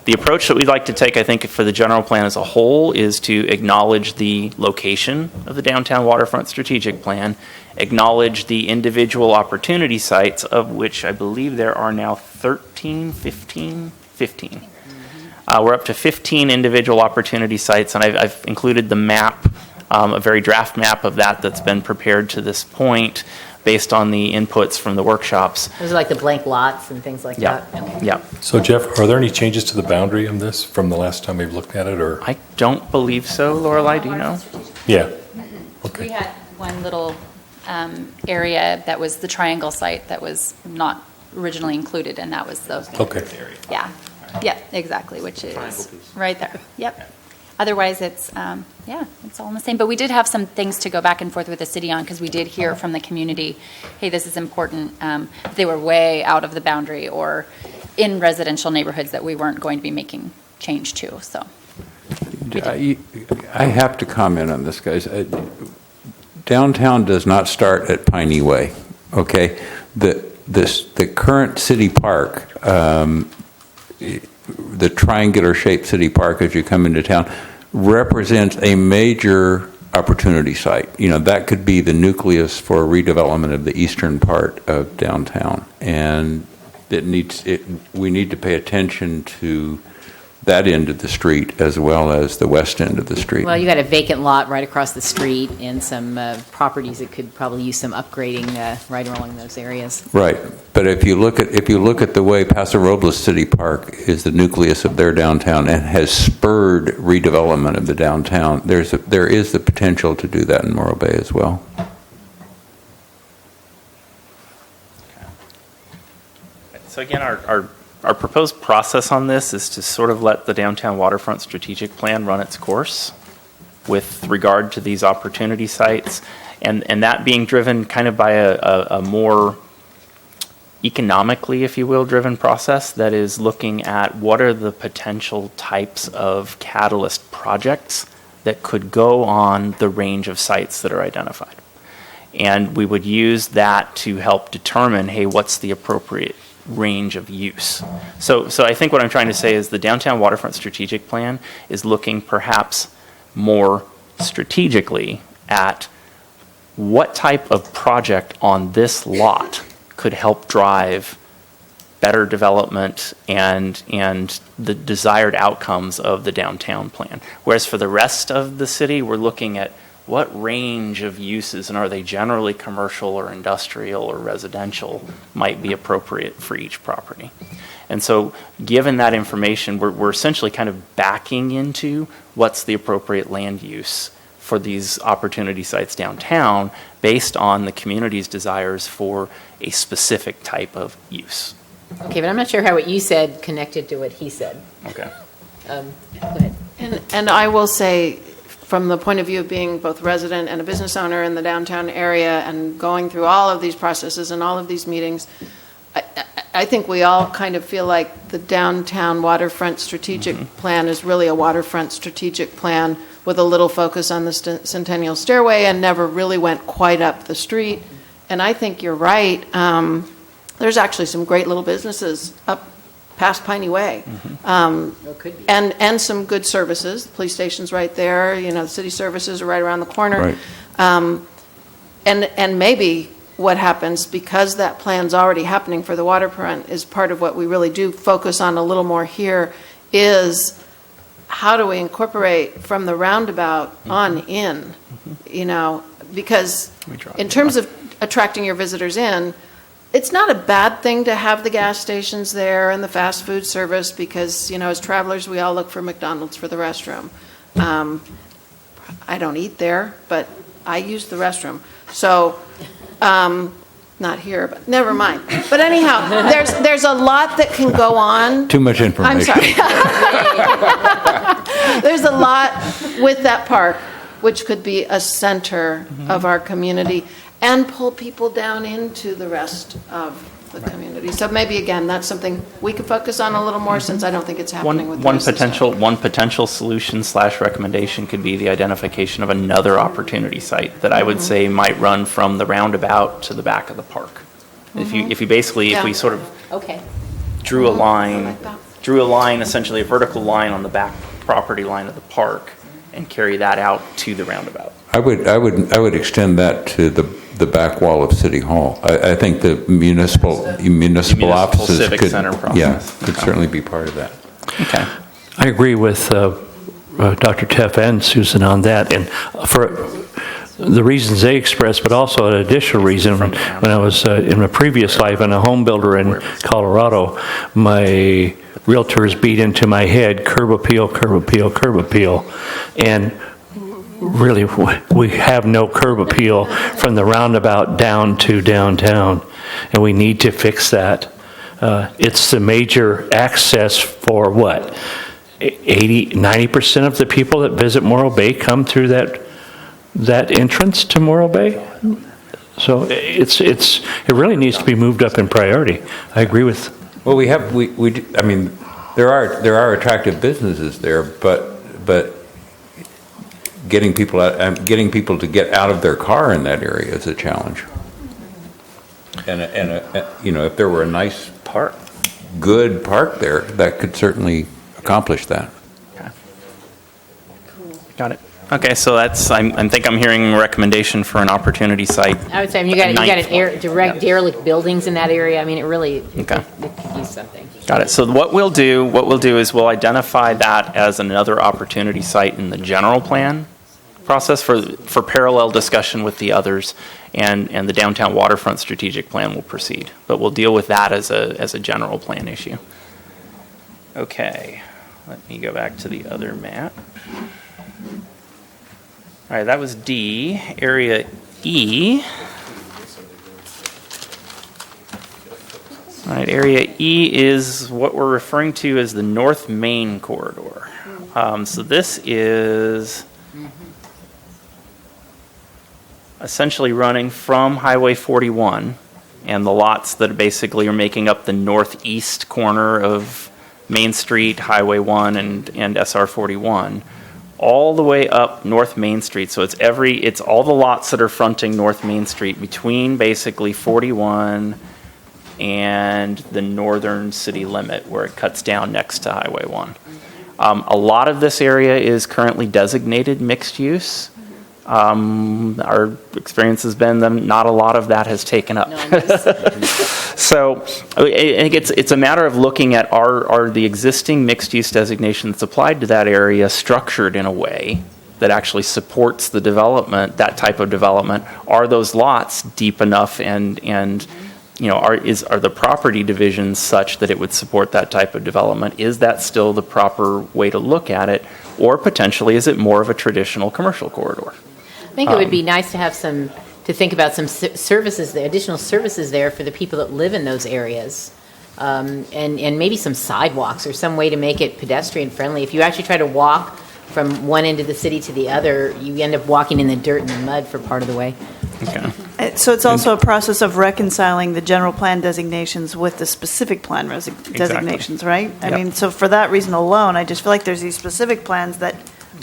The approach that we'd like to take, I think, for the general plan as a whole is to acknowledge the location of the downtown waterfront strategic plan, acknowledge the individual opportunity sites, of which I believe there are now 15. We're up to 15 individual opportunity sites, and I've included the map, a very draft map of that's been prepared to this point based on the inputs from the workshops. Those are like the blank lots and things like that. Yeah. So Jeff, are there any changes to the boundary on this from the last time we've looked at it, or? I don't believe so. Lorelei, do you know? Yeah. We had one little area that was the triangle site that was not originally included, and that was the. Okay. Yeah. Yep, exactly, which is right there. Yep. Otherwise, it's it's all in the same. But we did have some things to go back and forth with the city on because we did hear from the community, hey, this is important. They were way out of the boundary or in residential neighborhoods that we weren't going to be making change to. So I have to comment on this, guys. Downtown does not start at Piney Way, okay? The current city park, the triangular-shaped city park as you come into town, represents a major opportunity site. That could be the nucleus for redevelopment of the eastern part of downtown. And we need to pay attention to that end of the street as well as the west end of the street. Well, you got a vacant lot right across the street and some properties that could probably use some upgrading right along those areas. Right, but if you look at the way Paso Robles City Park is the nucleus of their downtown and has spurred redevelopment of the downtown, there is the potential to do that in Morro Bay as well. So again, our proposed process on this is to sort of let the downtown waterfront strategic plan run its course with regard to these opportunity sites, and that being driven kind of by a more economically, if you will, driven process that is looking at what are the potential types of catalyst projects that could go on the range of sites that are identified. And we would use that to help determine, hey, what's the appropriate range of use. So I think what I'm trying to say is the downtown waterfront strategic plan is looking perhaps more strategically at what type of project on this lot could help drive better development and the desired outcomes of the downtown plan. Whereas for the rest of the city, we're looking at what range of uses, and are they generally commercial or industrial or residential, might be appropriate for each property. And so given that information, we're essentially kind of backing into what's the appropriate land use for these opportunity sites downtown based on the community's desires for a specific type of use. Okay, but I'm not sure how what you said connected to what he said. Okay. Go ahead. And I will say, from the point of view of being both resident and a business owner in the downtown area and going through all of these processes and all of these meetings, I think we all kind of feel like the downtown waterfront strategic plan is really a waterfront strategic plan with a little focus on the Centennial Stairway and never really went quite up the street. And I think you're right. There's actually some great little businesses up past Piney Way, and some good services. The police station's right there. The city services are right around the corner. Right. And maybe what happens, because that plan's already happening for the waterfront, is part of what we really do focus on a little more here, is how do we incorporate from the roundabout on in, because in terms of attracting your visitors in, it's not a bad thing to have the gas stations there and the fast food service because, as travelers, we all look for McDonald's for the restroom. I don't eat there, but I use the restroom. So not here, but never mind. But anyhow, there's a lot that can go on. Too much information. I'm sorry. There's a lot with that park, which could be a center of our community and pull people down into the rest of the community. So maybe, again, that's something we could focus on a little more, since I don't think it's happening with the rest of the stuff. One potential solution / recommendation could be the identification of another opportunity site that I would say might run from the roundabout to the back of the park. If you basically, if we sort of Okay. drew a line, like that. essentially a vertical line on the back property line of the park, and carry that out to the roundabout. I would extend that to the back wall of City Hall. I think the municipal offices civic could, center process. yeah, could certainly be part of that. Okay. I agree with Dr. Teff and Susan on that, and for the reasons they expressed, but also an additional reason. When I was in my previous life, and a home builder in Colorado, my realtors beat into my head, curb appeal, curb appeal, curb appeal, and really, we have no curb appeal from the roundabout down to downtown, and we need to fix that. It's the major access for what? 90% of the people that visit Morro Bay come through that entrance to Morro Bay. So it really needs to be moved up in priority. I agree with. Well, I mean, there are attractive businesses there, but getting people to get out of their car in that area is a challenge. And if there were a nice good park there, that could certainly accomplish that. Okay. Got it. Okay, so I think I'm hearing a recommendation for an opportunity site. I would say, you got direct derelict buildings in that area. I mean, it could use something. Got it. So what we'll do is we'll identify that as another opportunity site in the general plan process for parallel discussion with the others, and the downtown waterfront strategic plan will proceed. But we'll deal with that as a general plan issue. Okay, let me go back to the other map. All right, that was D. Area E. All right, Area E is what we're referring to as the North Main Corridor. So this is essentially running from Highway 41 and the lots that basically are making up the northeast corner of Main Street, Highway 1, and SR 41, all the way up North Main Street. So it's all the lots that are fronting North Main Street between basically 41 and the northern city limit, where it cuts down next to Highway 1. A lot of this area is currently designated mixed use. Our experience has been that not a lot of that has taken up. So I think it's a matter of looking at are the existing mixed-use designations applied to that area structured in a way that actually supports the development, that type of development. Are those lots deep enough and are the property divisions such that it would support that type of development? Is that still the proper way to look at it? Or potentially, is it more of a traditional commercial corridor? I think it would be nice to have to think about some services, the additional services there for the people that live in those areas. And maybe some sidewalks or some way to make it pedestrian friendly. If you actually try to walk from one end of the city to the other, you end up walking in the dirt and the mud for part of the way. Okay. So it's also a process of reconciling the general plan designations with the specific plan designations, right? I mean, so for that reason alone, I just feel like there's these specific plans that,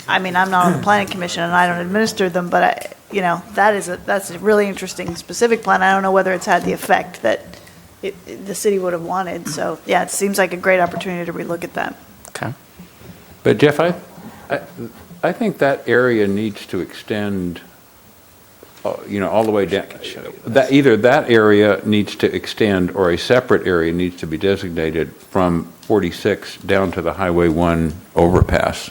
I mean, I'm not on the planning commission and I don't administer them, but that's a really interesting specific plan. I don't know whether it's had the effect that the city would have wanted. So yeah, it seems like a great opportunity to relook at that. Okay. But Jeff, I think that area needs to extend, all the way down. Either that area needs to extend, or a separate area needs to be designated from 46 down to the Highway 1 overpass.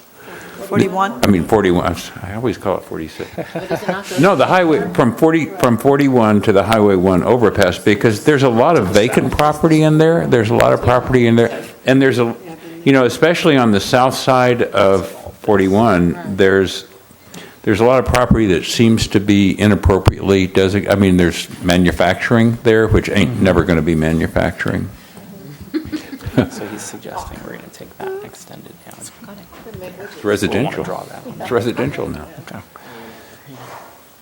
41? I mean 41. I always call it 46. No, the highway from 41 to the Highway 1 overpass, because there's a lot of vacant property in there. There's a lot of property in there, and there's especially on the south side of 41, there's there's a lot of property that seems to be inappropriately designated. I mean, there's manufacturing there, which ain't never going to be manufacturing. So he's suggesting we're going to take that and extend it down. It's residential. We'll wanna draw that. It's residential now. Okay.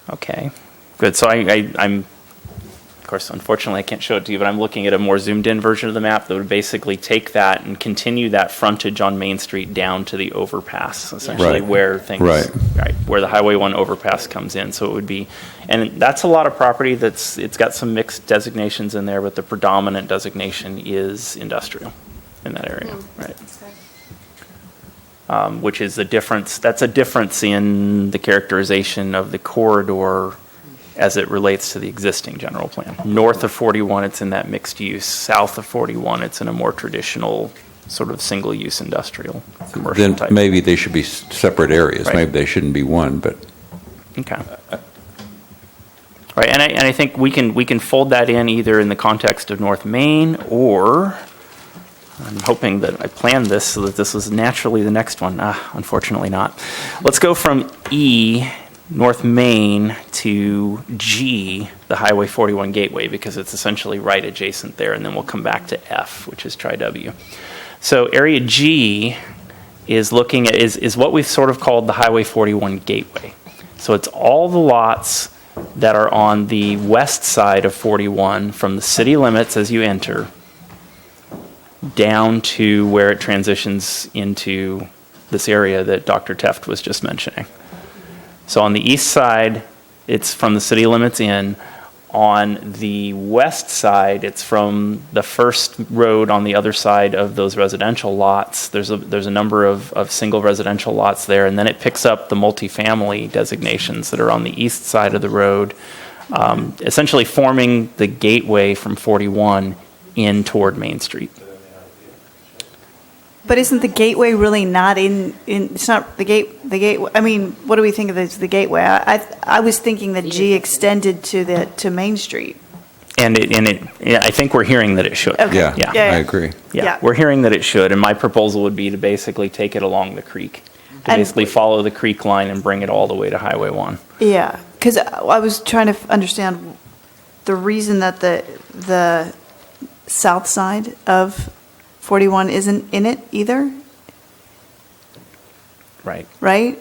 Okay, good. So I'm, of course, unfortunately, I can't show it to you, but I'm looking at a more zoomed-in version of the map that would basically take that and continue that frontage on Main Street down to the overpass, essentially Right. where things, Right. where the Highway 1 overpass comes in. So it would be, and that's a lot of property it's got some mixed designations in there, but the predominant designation is industrial in that area, right? Which is a difference, that's a difference in the characterization of the corridor as it relates to the existing general plan. North of 41, it's in that mixed use. South of 41, it's in a more traditional sort of single-use industrial, commercial Then type. maybe they should be separate areas. Right. Maybe they shouldn't be one, but Okay. Right, and I think we can fold that in either in the context of North Main, or I'm hoping that I planned this so that this was naturally the next one. Unfortunately not. Let's go from E, North Main, to G, the Highway 41 Gateway, because it's essentially right adjacent there, and then we'll come back to F, which is Tri-W. So area G is looking at, is what we've sort of called the Highway 41 Gateway. So it's all the lots that are on the west side of 41 from the city limits as you enter down to where it transitions into this area that Dr. Teft was just mentioning. So on the east side, it's from the city limits in. On the west side, it's from the first road on the other side of those residential lots. There's a number of single residential lots there, and then it picks up the multifamily designations that are on the east side of the road, essentially forming the gateway from 41 in toward Main Street. But isn't the gateway really not in it's not the gateway, I mean, what do we think of as the gateway? I was thinking that G extended to Main Street. And I think we're hearing that it should. Okay. yeah, Yeah. I agree. Yeah, we're hearing that it should, and my proposal would be to basically take it along the creek, to And- basically follow the creek line and bring it all the way to Highway 1. Yeah, because I was trying to understand the reason that the south side of 41 isn't in it either, Right. right?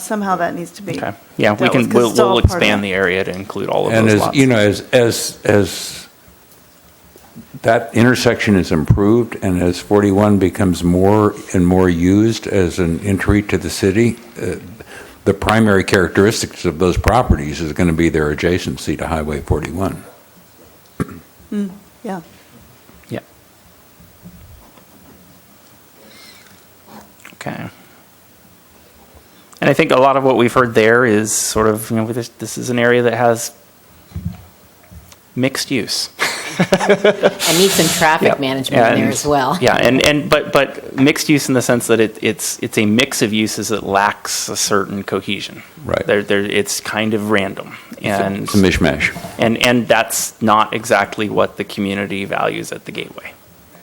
Somehow that needs to be. Okay. Yeah, dealt with, 'cause it's all we'll part of expand that. the area to include all of And those as, lots. you know, as that intersection is improved and as 41 becomes more and more used as an entry to the city, the primary characteristics of those properties is going to be their adjacency to Highway 41. Yeah. Yeah. Okay. And I think a lot of what we've heard there is sort of, this is an area that has mixed use. And need some traffic Yeah. management in there And- as well. Yeah, but mixed use in the sense that it's a mix of uses that lacks a certain cohesion. Right. It's kind of random, and It's a mishmash. and that's not exactly what the community values at the gateway.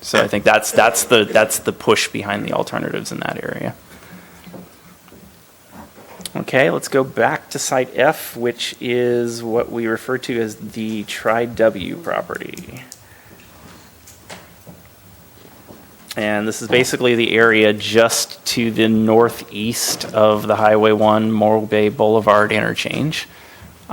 So I think that's the push behind the alternatives in that area. Okay, let's go back to Site F, which is what we refer to as the Tri-W property. And this is basically the area just to the northeast of the Highway 1 Morro Bay Boulevard interchange.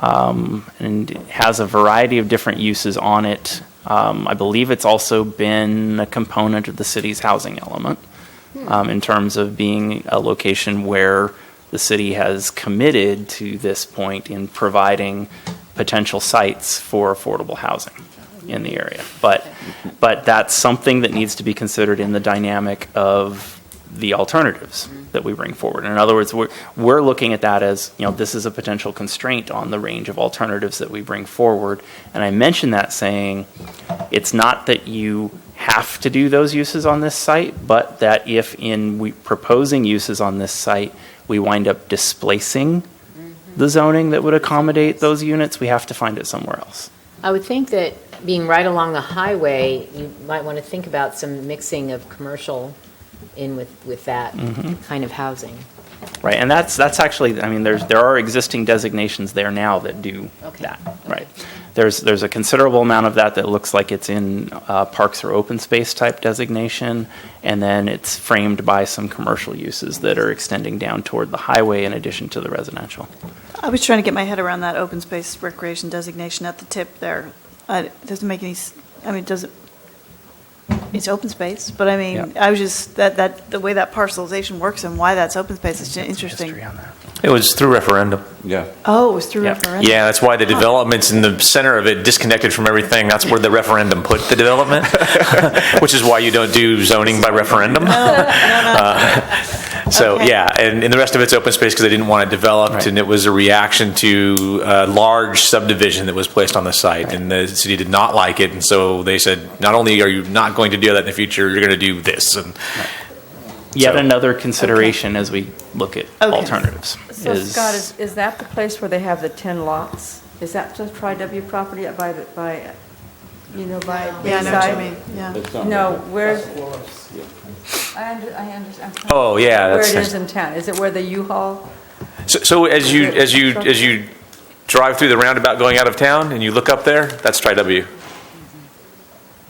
And it has a variety of different uses on it. I believe it's also been a component of the city's housing element in terms of being a location where the city has committed to this point in providing potential sites for affordable housing in the area. But that's something that needs to be considered in the dynamic of the alternatives that we bring forward. In other words, we're looking at that as, this is a potential constraint on the range of alternatives that we bring forward. And I mention that saying it's not that you have to do those uses on this site, but that if in proposing uses on this site, we wind up displacing the zoning that would accommodate those units, we have to find it somewhere else. I would think that being right along the highway, you might want to think about some mixing of commercial in with that kind of housing. Right, and that's actually, I mean, there are existing designations there now that do that, right? There's a considerable amount of that looks like it's in parks or open space type designation, and then it's framed by some commercial uses that are extending down toward the highway in addition to the residential. I was trying to get my head around that open space recreation designation at the tip there. It doesn't make any, I mean, does it, it's open space, but I mean, Yeah. I was just, the way that parcelization works and why that's open space is interesting. History on that. It was through referendum. Yeah. Oh, it was through Yeah. referendum? Yeah, that's why the development's in the center of it, disconnected from everything. That's where the referendum put the development, which is why you don't do zoning by referendum. So, Okay. yeah, and the rest of it's open space because they didn't want it developed, Right. and it was a reaction to a large subdivision that was placed on the site, and the city did not like it, and so they said, not only are you not going to do that in the future, you're going to do this. And Yet So- another consideration as we look at Okay. alternatives. So Scott, is that the place where they have the 10 lots? Is that the Tri-W property by, you know, by Yeah, I know what you Bayside? mean, yeah. No, where's? I understand. Oh, yeah, Where that's it is in town, is it where the U-Haul? so as you drive through the roundabout going out of town, and you look up there, that's Tri-W.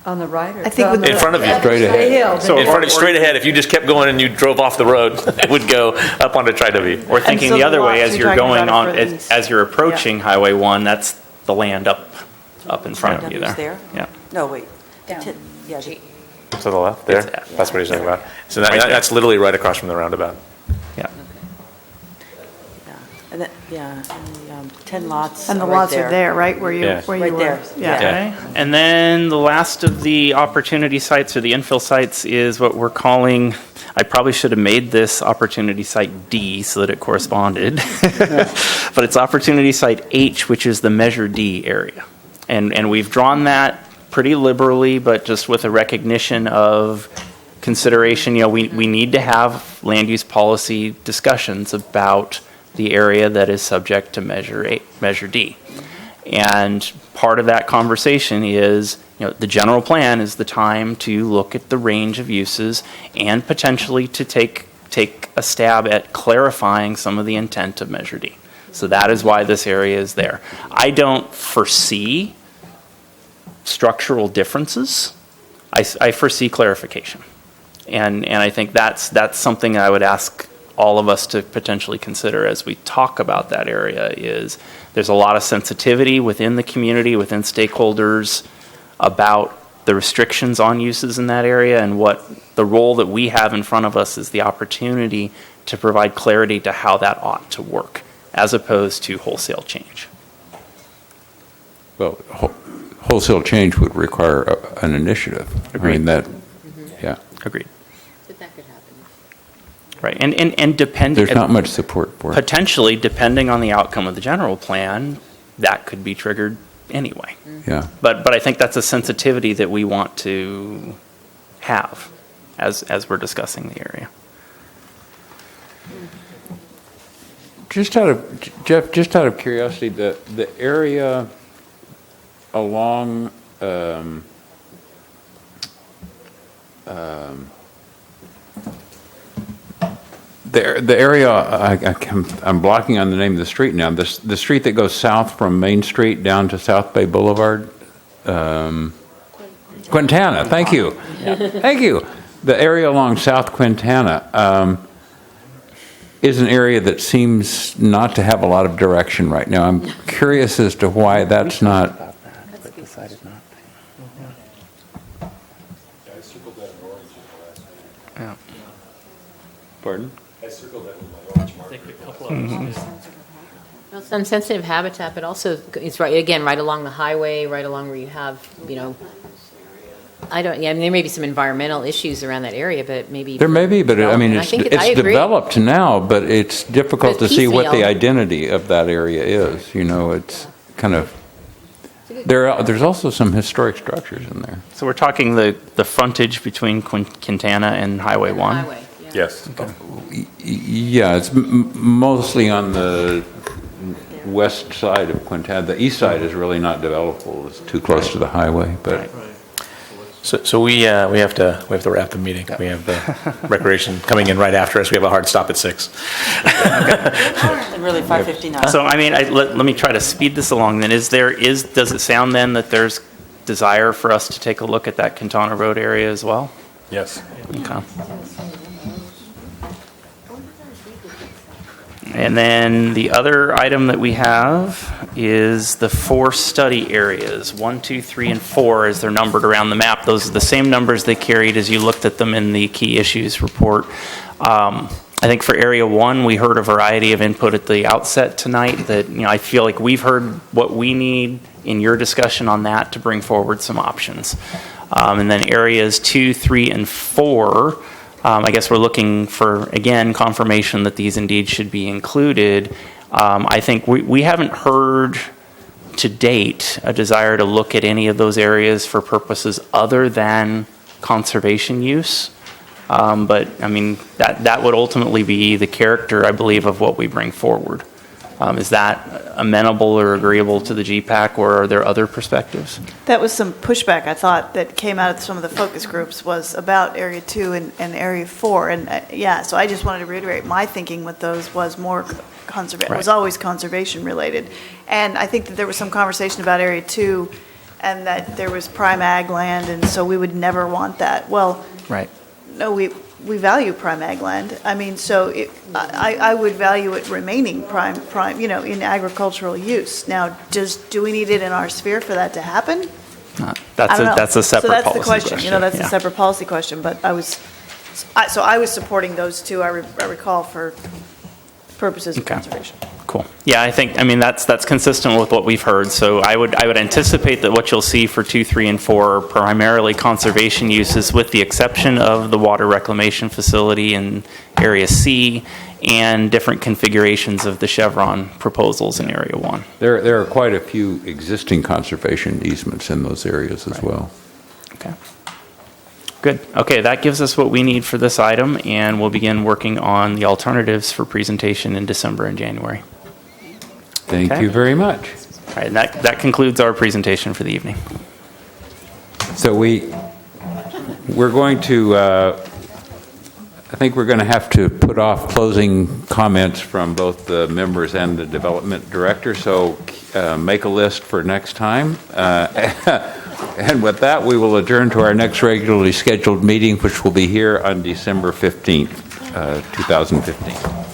On the right or? I think with In front of you. Straight ahead. The hill. In front of, straight ahead, if you just kept going and you drove off the road, it would go up onto Tri-W. Or thinking so the the other way, lots as you're you're talking going about are on, further east. as you're approaching Highway 1, that's the land up in front of you Tri-W's there. there? Yeah. No, wait. Yeah, To the left, there? It's- That's what he's talking about. So Right there. that's literally right across from the roundabout. Yeah. and that, yeah, and the 10 lots And the are right lots are there, right, where you, Yeah. where you Right were? there. Yeah. Okay. And then the last of the opportunity sites or the infill sites is what we're calling, I probably should have made this opportunity site D so that it corresponded. But it's opportunity site H, which is the Measure D area. And we've drawn that pretty liberally, but just with a recognition of consideration, you know, we need to have land use policy discussions about the area that is subject to Measure D. And part of that conversation is, you know, the general plan is the time to look at the range of uses and potentially to take a stab at clarifying some of the intent of Measure D. So that is why this area is there. I don't foresee structural differences. I foresee clarification. And I think that's something I would ask all of us to potentially consider as we talk about that area. Is there's a lot of sensitivity within the community, within stakeholders about the restrictions on uses in that area, and what the role that we have in front of us is the opportunity to provide clarity to how that ought to work, as opposed to wholesale change. Well, wholesale change would require an initiative. Agreed. I mean, that, yeah. Agreed. But that could happen. Right, and depending. There's not much support for it. Potentially, depending on the outcome of the general plan, that could be triggered anyway. Yeah. But I think that's a sensitivity that we want to have as we're discussing the area. Jeff, just out of curiosity, the area along the area, I'm blocking on the name of the street now. The street that goes south from Main Street down to South Bay Boulevard. Quintana, thank you. Thank you. The area along South Quintana is an area that seems not to have a lot of direction right now. I'm curious as to why that's not. Yeah. Pardon? I circled that with my orange marker. Well, some sensitive habitat, but also it's right, again, right along the highway, right along where you have, you know, I mean, there may be some environmental issues around that area, but maybe. There may be, but I mean, I it's think I agree. developed now, but it's difficult to But see what the piecemeal. identity of that area is. You know, it's kind of, there's also some historic structures in there. So we're talking the frontage between Quintana and Highway 1? Highway, yeah. Yes. Yeah, it's mostly on the west side of Quintana. The east side is really not developable. It's too close to the highway, but So we have to wrap the meeting. We have the recreation coming in right after us. We have a hard stop at 6. And really 5:59. So, I mean, let me try to speed this along then. Does it sound then that there's desire for us to take a look at that Quintana Road area as well? Yes. Okay. And then the other item that we have is the 4 study areas, 1, 2, 3, and 4, as they're numbered around the map. Those are the same numbers they carried as you looked at them in the key issues report. I think for Area 1, we heard a variety of input at the outset tonight that, I feel like we've heard what we need in your discussion on that to bring forward some options. And then Areas 2, 3, and 4, I guess we're looking for, again, confirmation that these indeed should be included. I think we haven't heard to date a desire to look at any of those areas for purposes other than conservation use. But, I mean, that would ultimately be the character, I believe, of what we bring forward. Is that amenable or agreeable to the GPAC, or are there other perspectives? That was some pushback, I thought, that came out of some of the focus groups was about Area 2 and Area 4. And yeah, so I just wanted to reiterate, my thinking with those was more conservation, was always conservation related. And I think that there was some conversation about Area 2 and that there was prime ag land, and so we would never want that. Well, right. No, we value prime ag land. I mean, so I would value it remaining prime, in agricultural use. Now, do we need it in our sphere for that to happen? That's a separate policy question. So that's the question. That's a separate policy question. But I was supporting those two. I recall for purposes of conservation. Cool. Yeah, I think, that's consistent with what we've heard. So I would anticipate that what you'll see for 2, 3, and 4 are primarily conservation uses, with the exception of the water reclamation facility in Area C and different configurations of the Chevron proposals in Area 1. There are quite a few existing conservation easements in those areas as well. Okay. Good. Okay, that gives us what we need for this item, and we'll begin working on the alternatives for presentation in December and January. Thank you very much. All right, and that concludes our presentation for the evening. So we're going to, I think we're going to have to put off closing comments from both the members and the development director, so make a list for next time. And with that, we will adjourn to our next regularly scheduled meeting, which will be here on December 15th, 2015.